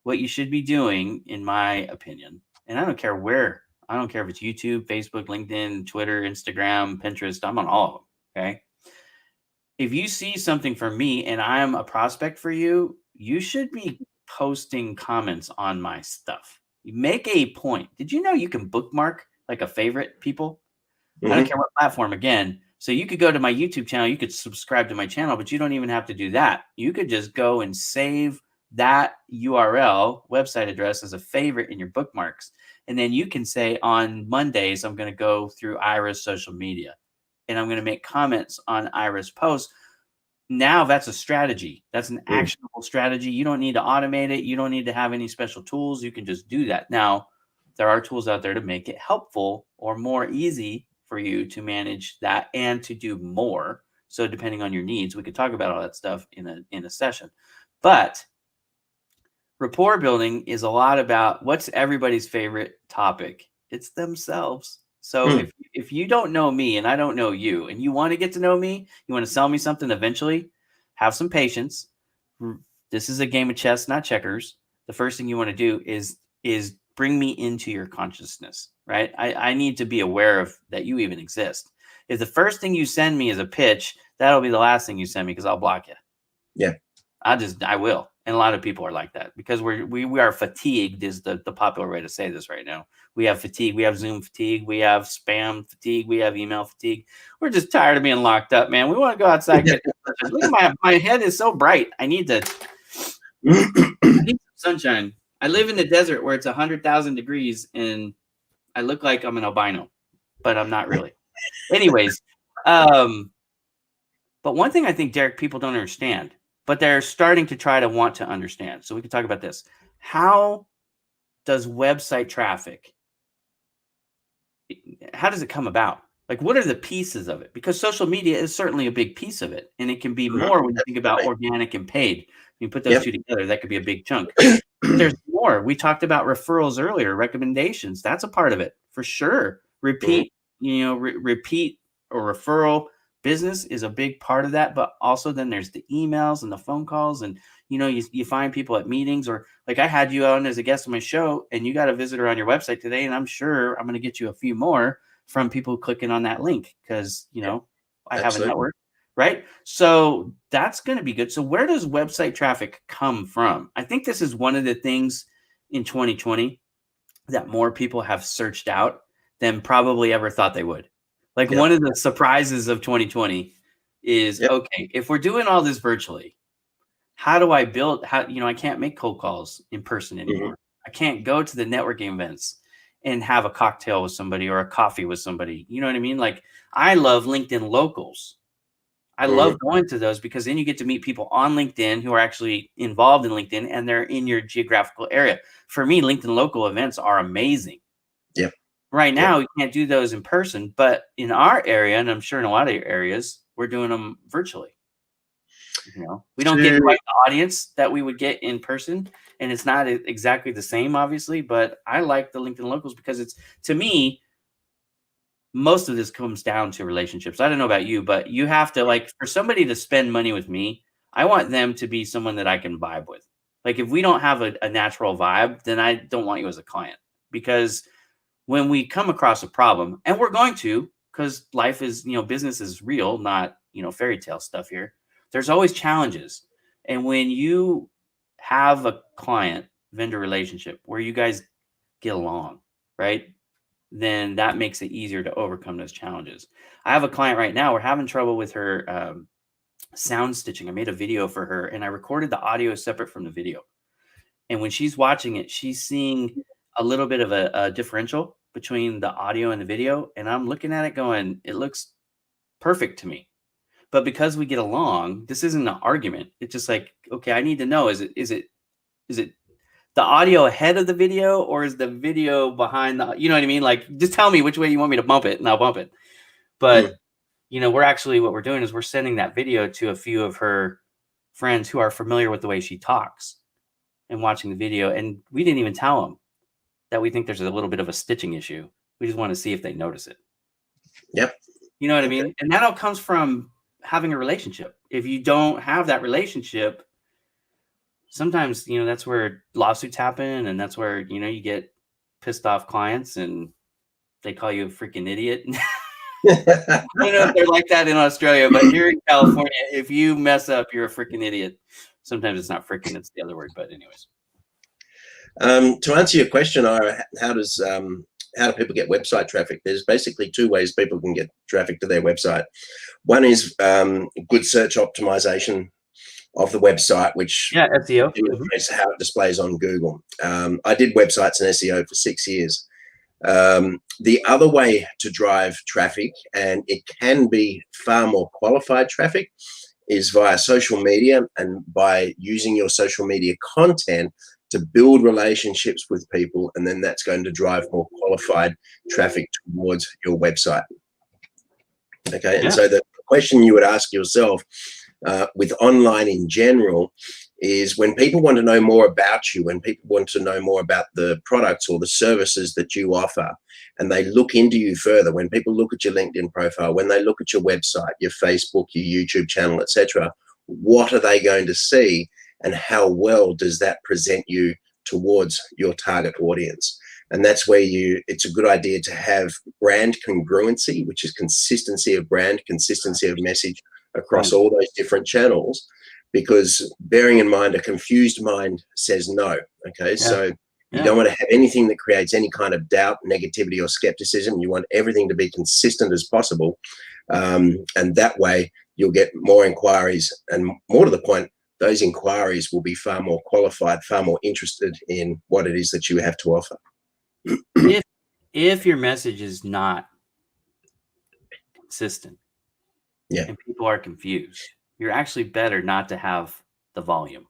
what you should be doing, in my opinion, and I don't care if it's YouTube, Facebook, LinkedIn, Twitter, Instagram, Pinterest, I'm on all of them. Okay. if you see something from me and I'm a prospect for you, you should be posting comments on my stuff. You make a point. Did you know you can bookmark like a favorite people? I don't Hmm. care what platform again. So you could go to my YouTube channel, you could subscribe to my channel, but you don't even have to do that. You could just go and save that URL website address as a favorite in your bookmarks. And then you can say on Mondays, I'm going to go through Ira's social media and I'm going to make comments on Ira's posts. Now that's a strategy. That's an actionable strategy. You don't need to automate it. You don't need to have any special tools. You can just do that. Now, there are tools out there to make it helpful or more easy for you to manage that and to do more. So depending on your needs, we could talk about all that stuff in a session. But rapport building is a lot about what's everybody's favorite topic. It's themselves. So if you don't know me and I don't know you and you want to get to know me, you want to sell me something eventually, have some patience. This is a game of chess, not checkers. The first thing you want to do is bring me into your consciousness, right? I need to be aware of that you even exist. If the first thing you send me is a pitch, that'll be the last thing you send me because I'll block you. Yeah. I will. And a lot of people are like that because we are fatigued is the popular way to say this right now. We have fatigue. We have Zoom fatigue. We have spam fatigue. We have email fatigue. We're just tired of being locked up, man. We want to go outside. And get look at my head is so bright. I need some sunshine. I live in the desert where it's 100,000 degrees and I look like I'm an albino, but I'm not really. Anyways, but one thing I think, Derek, people don't understand, but they're starting to try to want to understand. So we can talk about this. How does website traffic, how does it come about? Like, what are the pieces of it? Because social media is certainly a big piece of it. And it can be more when you think about organic and paid. You put those two together, that could be a big chunk. There's more. We talked about referrals earlier, recommendations. That's a part of it for sure. Repeat or referral business is a big part of that. But also then there's the emails and the phone calls. And, you find people at meetings or like I had you on as a guest on my show and you got a visitor on your website today. And I'm sure I'm going to get you a few more from people clicking on that link because, I have a network. Right. So that's going to be good. So where does website traffic come from? I think this is one of the things in 2020 that more people have searched out than probably ever thought they would. Like one of the surprises of 2020 is, okay, if we're doing all this virtually, how do I build, I can't make cold calls in person anymore. I can't go to the networking events and have a cocktail with somebody or a coffee with somebody. You know what I mean? Like I love LinkedIn locals. I love going to those because then you get to meet people on LinkedIn who are actually involved in LinkedIn and they're in your geographical area. For me, LinkedIn local events are amazing. Yep. Right now, we can't do those in person, but in our area, and I'm sure in a lot of your areas, we're doing them virtually. We don't get quite the audience that we would get in person, and it's not exactly the same, obviously, but I like the LinkedIn locals because it's, to me, most of this comes down to relationships. I don't know about you, but you have to, like, for somebody to spend money with me, I want them to be someone that I can vibe with. Like, if we don't have a natural vibe, then I don't want you as a client. Because when we come across a problem, and we're going to, because life is, business is real, not, fairy tale stuff here. There's always challenges. And when you have a client vendor relationship where you guys get along, right? Then that makes it easier to overcome those challenges. I have a client right now. We're having trouble with her sound stitching. I made a video for her and I recorded the audio separate from the video. And when she's watching it, she's seeing a little bit of a differential between the audio and the video. And I'm looking at it going, it looks perfect to me. But because we get along, this isn't an argument. It's just like, okay, I need to know, is it the audio ahead of the video or is the video behind the, you know what I mean? Like, just tell me which way you want me to bump it and I'll bump it. But, we're actually, what we're doing is we're sending that video to a few of her friends who are familiar with the way she talks and watching the video. And we didn't even tell them that we think there's a little bit of a stitching issue. We just want to see if they notice it. Yep. You know what I mean? And that all comes from having a relationship. If you don't have that relationship, sometimes, that's where lawsuits happen and that's where, you get pissed off clients and they call you a freaking idiot. I don't know if they're like that in Australia, but here in California, if you mess up, you're a freaking idiot. Sometimes it's not freaking, it's the other word, but anyways. To answer your question, Ira, how do people get website traffic? There's basically two ways people can get traffic to their website. One is good search optimization of the website, which SEO is how it displays on Google. I did websites and SEO for 6 years. The other way to drive traffic, and it can be far more qualified traffic, is via social media, and by using your social media content to build relationships with people, and then that's going to drive more qualified traffic towards your website. Okay, and so the question you would ask yourself with online in general is, when people want to know more about you, when people want to know more about the products or the services that you offer, and they look into you further, when people look at your LinkedIn profile, when they look at your website, your Facebook, your YouTube channel, etc., what are they going to see, and how well does that present you towards your target audience? And that's where it's a good idea to have brand congruency, which is consistency of brand, consistency of message across all those different channels, because bearing in mind, a confused mind says no. Okay, so you don't want to have anything that creates any kind of doubt, negativity, or skepticism. You want everything to be consistent as possible, and that way you'll get more inquiries, and more to the point, those inquiries will be far more qualified, far more interested in what it is that you have to offer. If your message is not consistent, and people are confused, you're actually better not to have the volume,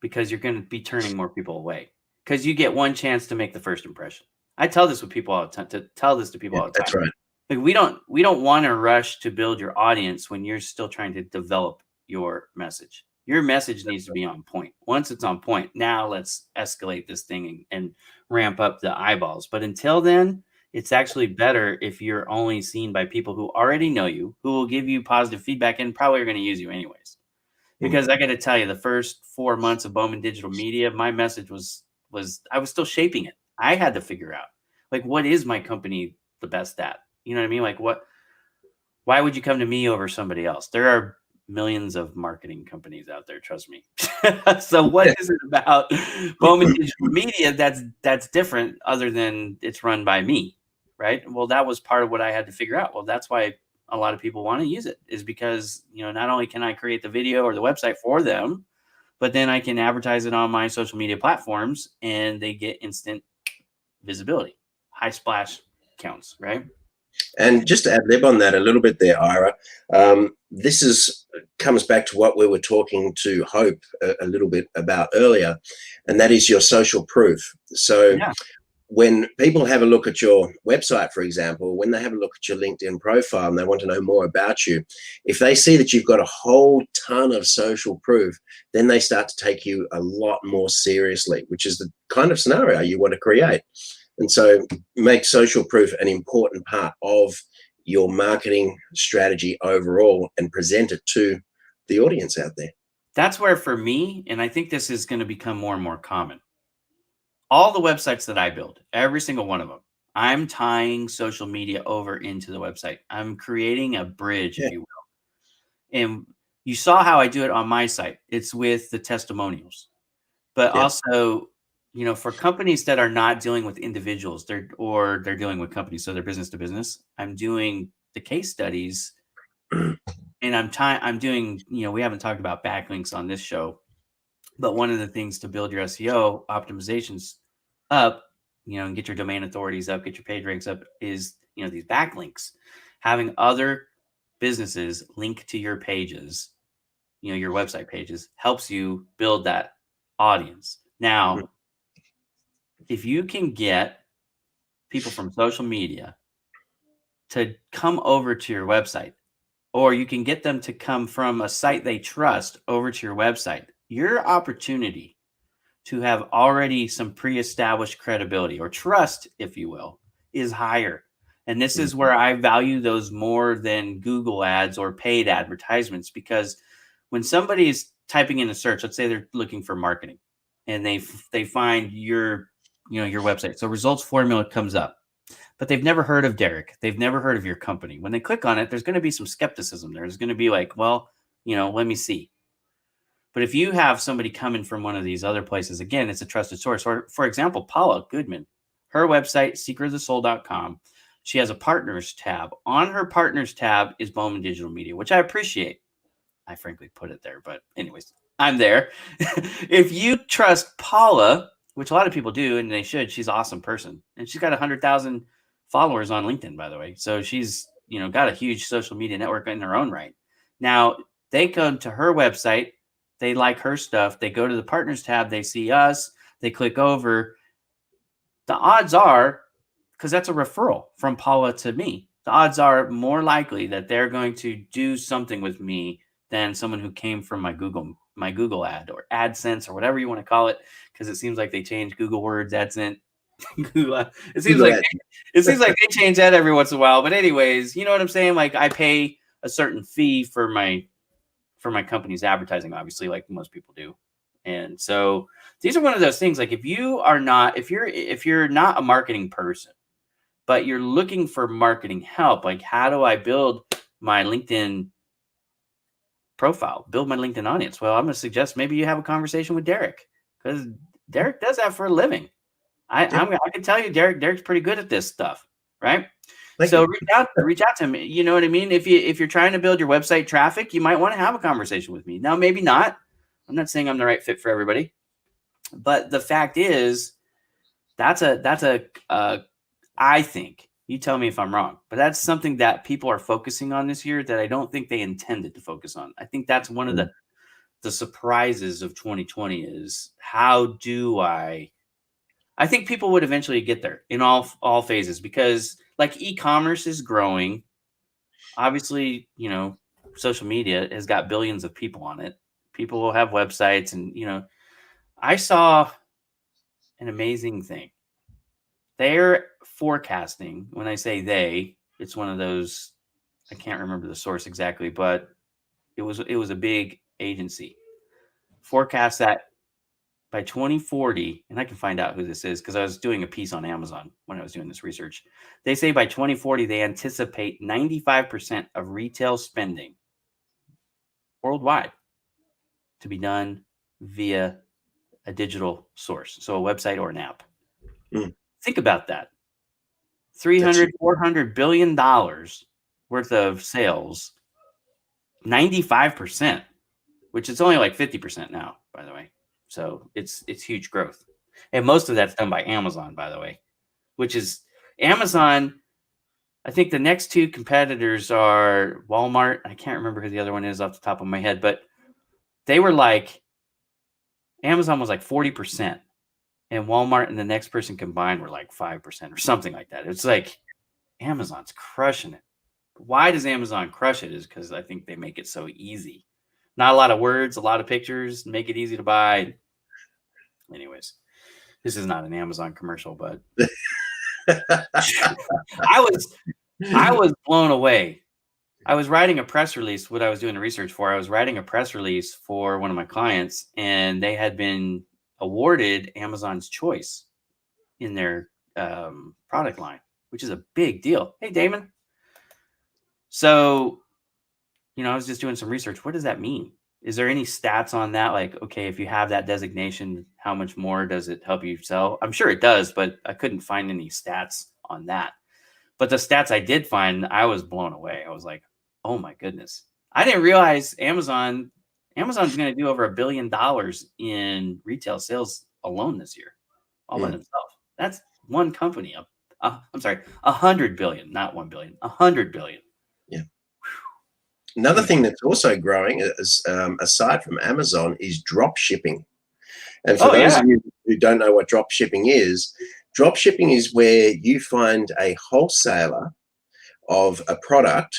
because you're going to be turning more people away, because you get one chance to make the first impression. I tell this with people all the time, That's right. Like, we don't want to rush to build your audience when you're still trying to develop your message. Your message needs to be on point. Once it's on point, now let's escalate this thing and ramp up the eyeballs. But until then, it's actually better if you're only seen by people who already know you, who will give you positive feedback and probably are going to use you anyways. Because I got to tell you, the first 4 months of Bowman Digital Media, my message was I was still shaping it. I had to figure out, like, what is my company the best at? You know what I mean? Like, why would you come to me over somebody else? There are millions of marketing companies out there, trust me. So what is it about Bowman Digital Media that's different, other than it's run by me, right? Well, that was part of what I had to figure out. Well, that's why a lot of people want to use it, is because, not only can I create the video or the website for them, but then I can advertise it on my social media platforms, and they get instant visibility, high splash counts, right? And just to ad lib on that a little bit there, Ira, this comes back to what we were talking to Hope a little bit about earlier, and that is your social proof. So when people have a look at your website, for example, when they have a look at your LinkedIn profile and they want to know more about you, if they see that you've got a whole ton of social proof, then they start to take you a lot more seriously, which is the kind of scenario you want to create. And so make social proof an important part of your marketing strategy overall, and present it to the audience out there. That's where, for me, and I think this is going to become more and more common, all the websites that I build, every single one of them, I'm tying social media over into the website. I'm creating a bridge, if you will. And you saw how I do it on my site. It's with the testimonials. But also, for companies that are not dealing with individuals, they're dealing with companies, so they're business to business, I'm doing the case studies, and I'm doing, we haven't talked about backlinks on this show, but one of the things to build your SEO optimizations up, and get your domain authorities up, get your page ranks up, is, these backlinks. Having other businesses link to your pages, your website pages, helps you build that audience. Now, if you can get people from social media to come over to your website, or you can get them to come from a site they trust over to your website, your opportunity to have already some pre-established credibility, or trust, if you will, is higher. And this is where I value those more than Google ads or paid advertisements, because when somebody is typing in a search, let's say they're looking for marketing, and they find your website. So results formula comes up. but they've never heard of Derek. They've never heard of your company. When they click on it, there's going to be some skepticism there. There's going to be like, well, let me see. But if you have somebody coming from one of these other places, again, it's a trusted source. Or, for example, Paula Goodman, her website, secretofthesoul.com. She has a partners tab. On her partners tab is Bowman Digital Media, which I appreciate. I frankly put it there, but anyways, I'm there. If you trust Paula, which a lot of people do, and they should, she's an awesome person. And she's got 100,000 followers on LinkedIn, by the way. So she's, got a huge social media network in her own right. Now, they come to her website. They like her stuff. They go to the partners tab. They see us. They click over. The odds are, because that's a referral from Paula to me, the odds are more likely that they're going to do something with me than someone who came from my Google ad or AdSense or whatever you want to call it, because it seems like they change Google Words, AdSense. It seems like they change that every once in a while. But anyways, you know what I'm saying? Like, I pay a certain fee for my company's advertising, obviously, like most people do. And so these are one of those things. Like, if you're not a marketing person, but you're looking for marketing help, like, how do I build my LinkedIn profile, build my LinkedIn audience? Well, I'm going to suggest maybe you have a conversation with Derek, because Derek does that for a living. I can tell you, Derek's pretty good at this stuff, right? So reach out to him. You know what I mean? If you're trying to build your website traffic, you might want to have a conversation with me. Now, maybe not. I'm not saying I'm the right fit for everybody, but the fact is, that's I think, you tell me if I'm wrong, but that's something that people are focusing on this year that I don't think they intended to focus on. I think that's one of the surprises of 2020 is, how do I think people would eventually get there in all phases, because like e-commerce is growing. Obviously, social media has got billions of people on it. People will have websites, and I saw an amazing thing. They're forecasting, when I say they, it's one of those, I can't remember the source exactly, but it was a big agency. Forecast that by 2040, and I can find out who this is because I was doing a piece on Amazon when I was doing this research. They say by 2040, they anticipate 95% of retail spending worldwide to be done via a digital source, so a website or an app. Think about that. $400 billion worth of sales, 95%, which is only like 50% now, by the way. So it's huge growth. And most of that's done by Amazon, by the way, which is Amazon. I think the next two competitors are Walmart. I can't remember who the other one is off the top of my head, but they were like, Amazon was like 40%, and Walmart and the next person combined were like 5% or something like that. It's like Amazon's crushing it. Why does Amazon crush it? Is because I think they make it so easy. Not a lot of words, a lot of pictures, make it easy to buy. Anyways, this is not an Amazon commercial, but I was blown away. I was writing a press release, what I was doing the research for. I was writing a press release for one of my clients, and they had been awarded Amazon's Choice in their product line, which is a big deal. Hey, Damon. So, I was just doing some research. What does that mean? Is there any stats on that? Like, okay, if you have that designation, how much more does it help you sell? I'm sure it does, but I couldn't find any stats on that. But the stats I did find, I was blown away. I was like, oh my goodness. I didn't realize Amazon's going to do over $1 billion in retail sales alone this year, all by themselves. That's one company. I'm sorry, 100 billion, not 1 billion, 100 billion. Yeah. Another thing that's also growing, is, aside from Amazon, is drop shipping. And for those of you who don't know what drop shipping is where you find a wholesaler of a product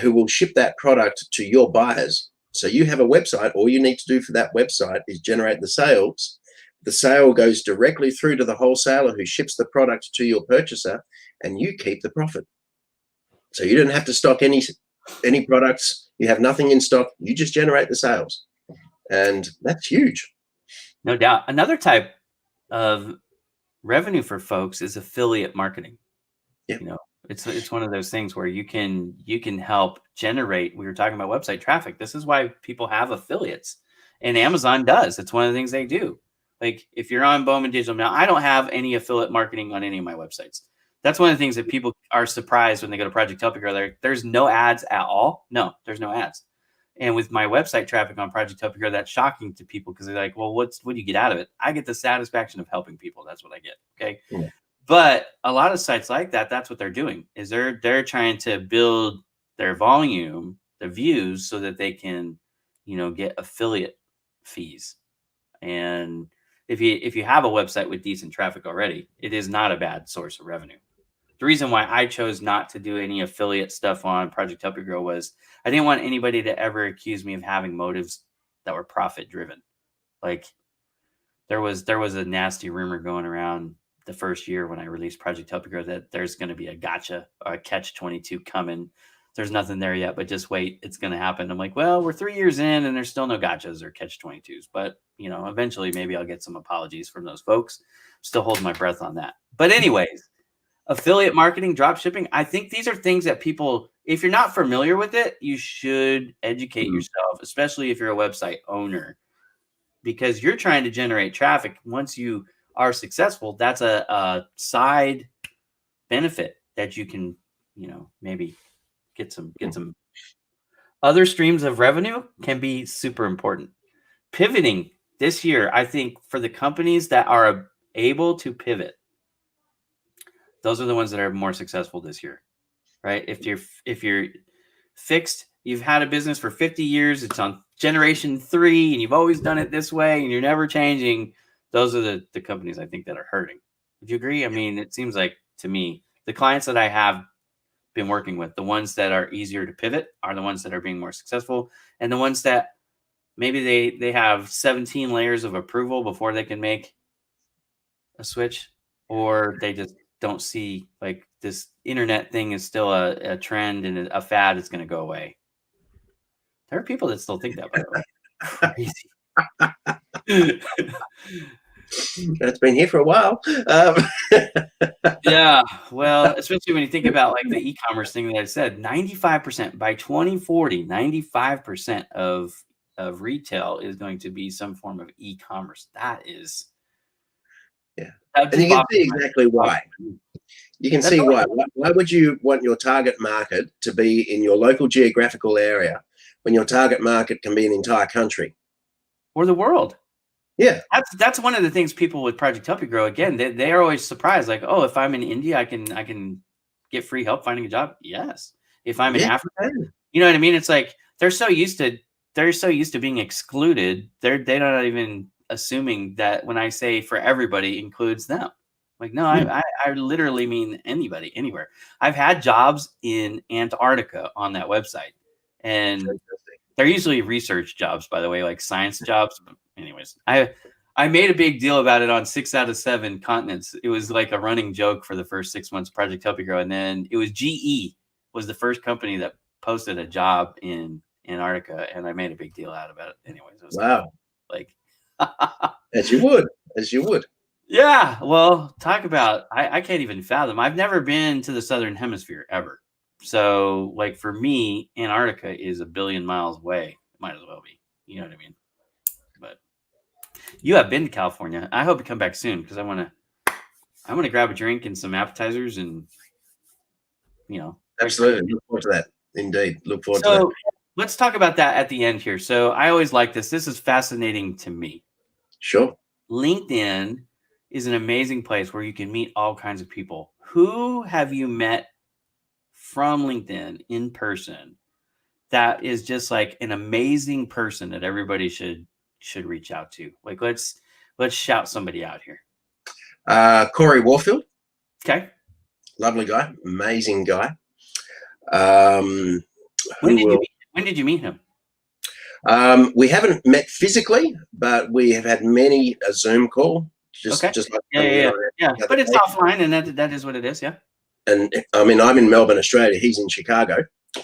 who will ship that product to your buyers. So you have a website. All you need to do for that website is generate the sales. The sale goes directly through to the wholesaler who ships the product to your purchaser, and you keep the profit. So you don't have to stock any products. You have nothing in stock. You just generate the sales, and that's huge. No doubt. Another type of revenue for folks is affiliate marketing. Yeah. You know, it's one of those things where you can help generate. We were talking about website traffic. This is why people have affiliates, and Amazon does. It's one of the things they do. Like if you're on Bowman Digital now, I don't have any affiliate marketing on any of my websites. That's one of the things that people are surprised when they go to Project Help You Grow. There's no ads at all. No, there's no ads. And with my website traffic on Project Help You Grow, that's shocking to people because they're like, well, what do you get out of it? I get the satisfaction of helping people. That's what I get. Okay. Yeah. But a lot of sites like that, that's what they're doing is they're trying to build their volume, the views, so that they can, get affiliate fees. And if you have a website with decent traffic already, it is not a bad source of revenue. The reason why I chose not to do any affiliate stuff on Project Help You Grow was I didn't want anybody to ever accuse me of having motives that were profit driven. Like there was a nasty rumor going around the first year when I released Project Help You Grow that there's going to be a gotcha or a catch-22 coming. There's nothing there yet, but just wait, it's going to happen. I'm like, well, we're 3 years in and there's still no gotchas or catch-22s, but eventually maybe I'll get some apologies from those folks. Still holding my breath on that. But anyways, affiliate marketing, drop shipping, I think these are things that people, if you're not familiar with it, you should educate yourself, especially if you're a website owner, because you're trying to generate traffic. Once you are successful, that's a side benefit that you can, maybe get some other streams of revenue can be super important. Pivoting this year, I think for the companies that are able to pivot, those are the ones that are more successful this year, right? If you're fixed, you've had a business for 50 years, it's on generation 3, and you've always done it this way, and you're never changing. Those are the companies I think that are hurting. Would you agree? I mean, it seems like to me, the clients that I have been working with, the ones that are easier to pivot are the ones that are being more successful, and the ones that maybe they have 17 layers of approval before they can make a switch, or they just don't see like this internet thing is still a trend and a fad. It's going to go away. There are people that still think that, by the way. Crazy. It's been here for a while. Yeah, well, especially when you think about like the e-commerce thing that I said, 95% by 2040, 95% of retail is going to be some form of e-commerce. That is, yeah, and you can see exactly why. You can see why. Why would you want your target market to be in your local geographical area when your target market can be an entire country or the world? Yeah, that's one of the things people with Project Help You Grow, again, they are always surprised. Like, oh, if I'm in India, I can get free help finding a job. Yes. If I'm in Africa, you know what I mean? It's like they're so used to being excluded. They're not even assuming that when I say for everybody includes them. Like, no, I literally mean anybody, anywhere. I've had jobs in Antarctica on that website, and they're usually research jobs, by the way, like science jobs. But anyways, I made a big deal about it on 6 out of 7 continents. It was like a running joke for the first 6 months of Project Help You Grow, and then it was GE was the first company that posted a job in Antarctica, and I made a big deal out of it. Anyways, it was wow, like as you would. Yeah, well, talk about I can't even fathom. I've never been to the Southern Hemisphere ever. So, like for me, Antarctica is a billion miles away. It might as well be. You know what I mean? But you have been to California. I hope you come back soon because I want to grab a drink and some appetizers and Absolutely. Look forward to that. Indeed. Look forward to that. Let's talk about that at the end here. So I always like this. This is fascinating to me. Sure. LinkedIn is an amazing place where you can meet all kinds of people. Who have you met from LinkedIn in person that is just like an amazing person that everybody should reach out to? Like let's shout somebody out here. Corey Warfield. Okay. Lovely guy, amazing guy. When did you meet him? We haven't met physically, but we have had many a Zoom call. Just like yeah. But it's offline, and that is what it is. Yeah. And I mean, I'm in Melbourne, Australia. He's in Chicago.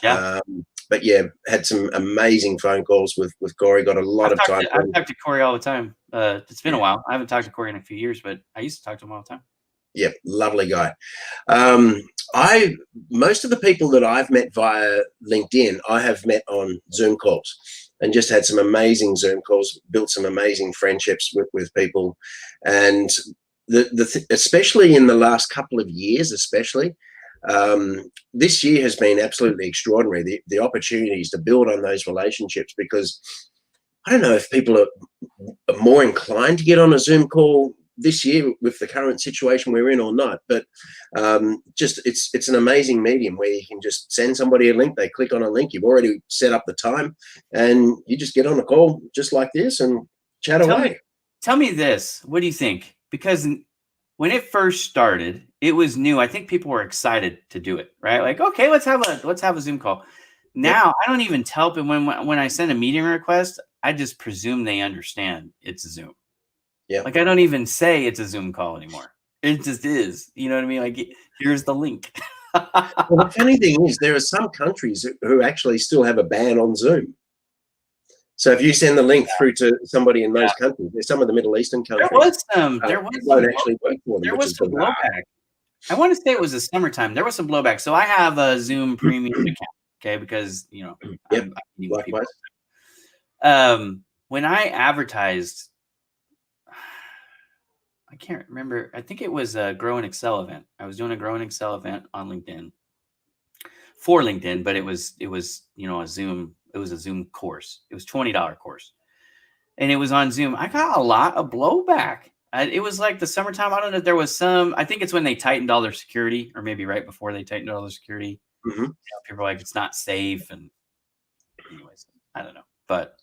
Yeah. But yeah, had some amazing phone calls with Corey. Got a lot of time. I've talked to Corey all the time. It's been a while. I haven't talked to Corey in a few years, but I used to talk to him all the time. Yep, lovely guy. Most of the people that I've met via LinkedIn, I have met on Zoom calls and just had some amazing Zoom calls, built some amazing friendships with people. And especially in the last couple of years, this year has been absolutely extraordinary. The opportunities to build on those relationships, because I don't know if people are more inclined to get on a Zoom call this year with the current situation we're in or not, but just it's an amazing medium where you can just send somebody a link, they click on a link, you've already set up the time, and you just get on a call just like this and chat away. Tell me this, what do you think? Because when it first started, it was new. I think people were excited to do it, right? Like, okay, let's have a Zoom call. Now I don't even tell them when I send a meeting request, I just presume they understand it's a Zoom. Yeah. Like, I don't even say it's a Zoom call anymore. It just is. You know what I mean? Like, here's the link. Well, the funny thing is, there are some countries who actually still have a ban on Zoom. So if you send the link through to somebody in those countries, there's some of the Middle Eastern countries. There was some blowback. I want to say it was the summertime. There was some blowback. So I have a Zoom premium account, okay, because I'm likewise. When I advertised, I can't remember. I think it was a Grow and Excel event. I was doing a Grow and Excel event on LinkedIn for LinkedIn, but it was a Zoom. It was a Zoom course. It was $20 course, and it was on Zoom. I got a lot of blowback. It was like the summertime. I don't know if there was some. I think it's when they tightened all their security, or maybe right before they tightened all their security. Mm-hmm. People are like, it's not safe, and anyways, I don't know. But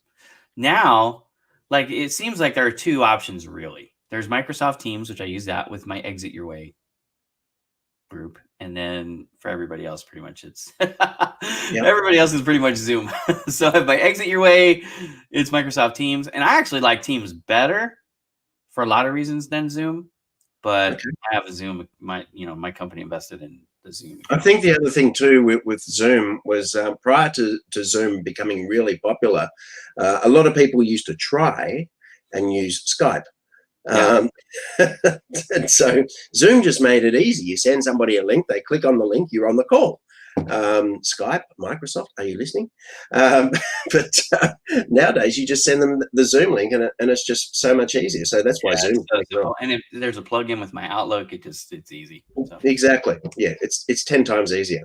now, like, it seems like there are two options really. There's Microsoft Teams, which I use that with my Exit Your Way group. And then for everybody else, pretty much it's everybody else is pretty much Zoom. So if I Exit Your Way, it's Microsoft Teams. And I actually like Teams better for a lot of reasons than Zoom. But I have a Zoom. My company invested in the Zoom. I think the other thing too with Zoom was prior to Zoom becoming really popular, a lot of people used to try and use Skype. And so Zoom just made it easy. You send somebody a link, they click on the link, you're on the call. Skype, Microsoft, are you listening? But nowadays you just send them the Zoom link, and it's just so much easier. So that's why Zoom. And if there's a plug-in with my Outlook, it's easy. So. Exactly. Yeah, it's 10 times easier.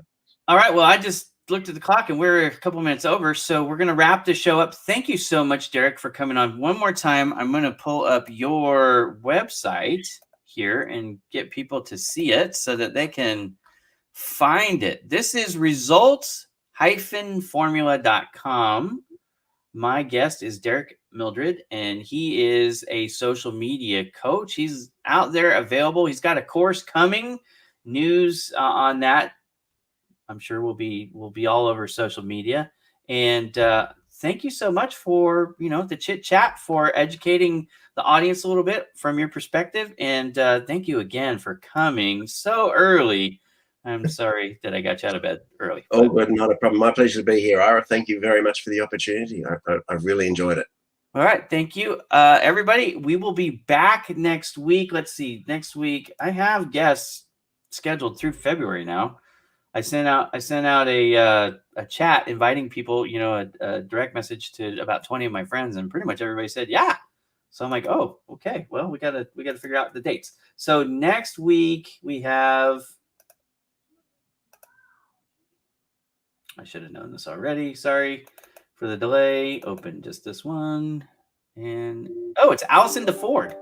All right. Well, I just looked at the clock and we're a couple minutes over, so we're going to wrap the show up. Thank you so much, Derek, for coming on. One more time, I'm going to pull up your website here and get people to see it so that they can find it. This is results-formula.com. My guest is Derek Mildred, and he is a social media coach. He's out there available. He's got a course coming. News on that, I'm sure will be all over social media. And thank you so much for the chit chat, for educating the audience a little bit from your perspective. And thank you again for coming so early. I'm sorry that I got you out of bed early. Oh, good, not a problem. My pleasure to be here, Ira. Thank you very much for the opportunity. I really enjoyed it. All right, thank you, everybody. We will be back next week. Let's see. Next week, I have guests scheduled through February now. I sent out a chat inviting people, a direct message to about 20 of my friends, and pretty much everybody said yeah. So I'm like, oh, okay. Well, we gotta figure out the dates. So next week we have. I should have known this already. Sorry for the delay. Open just this one, and it's Allison DeFord.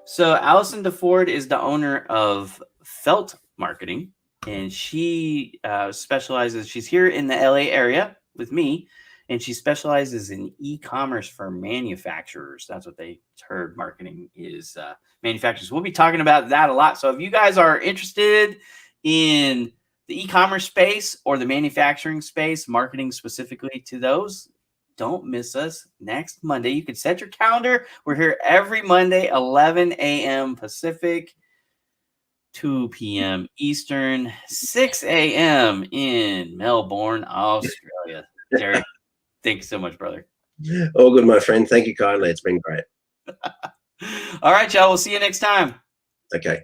So Allison DeFord is the owner of Felt Marketing. And she specializes, she's here in the LA area with me, and she specializes in e-commerce for manufacturers. That's what they heard marketing is, manufacturers. We'll be talking about that a lot. So if you guys are interested in the e-commerce space or the manufacturing space, marketing specifically to those, don't miss us next Monday. You can set your calendar. We're here every Monday, 11 a.m. Pacific. 2 p.m. Eastern, 6 a.m. in Melbourne, Australia. Derek, thank you so much, brother. All good, my friend. Thank you kindly. It's been great. All right, y'all. We'll see you next time. Okay.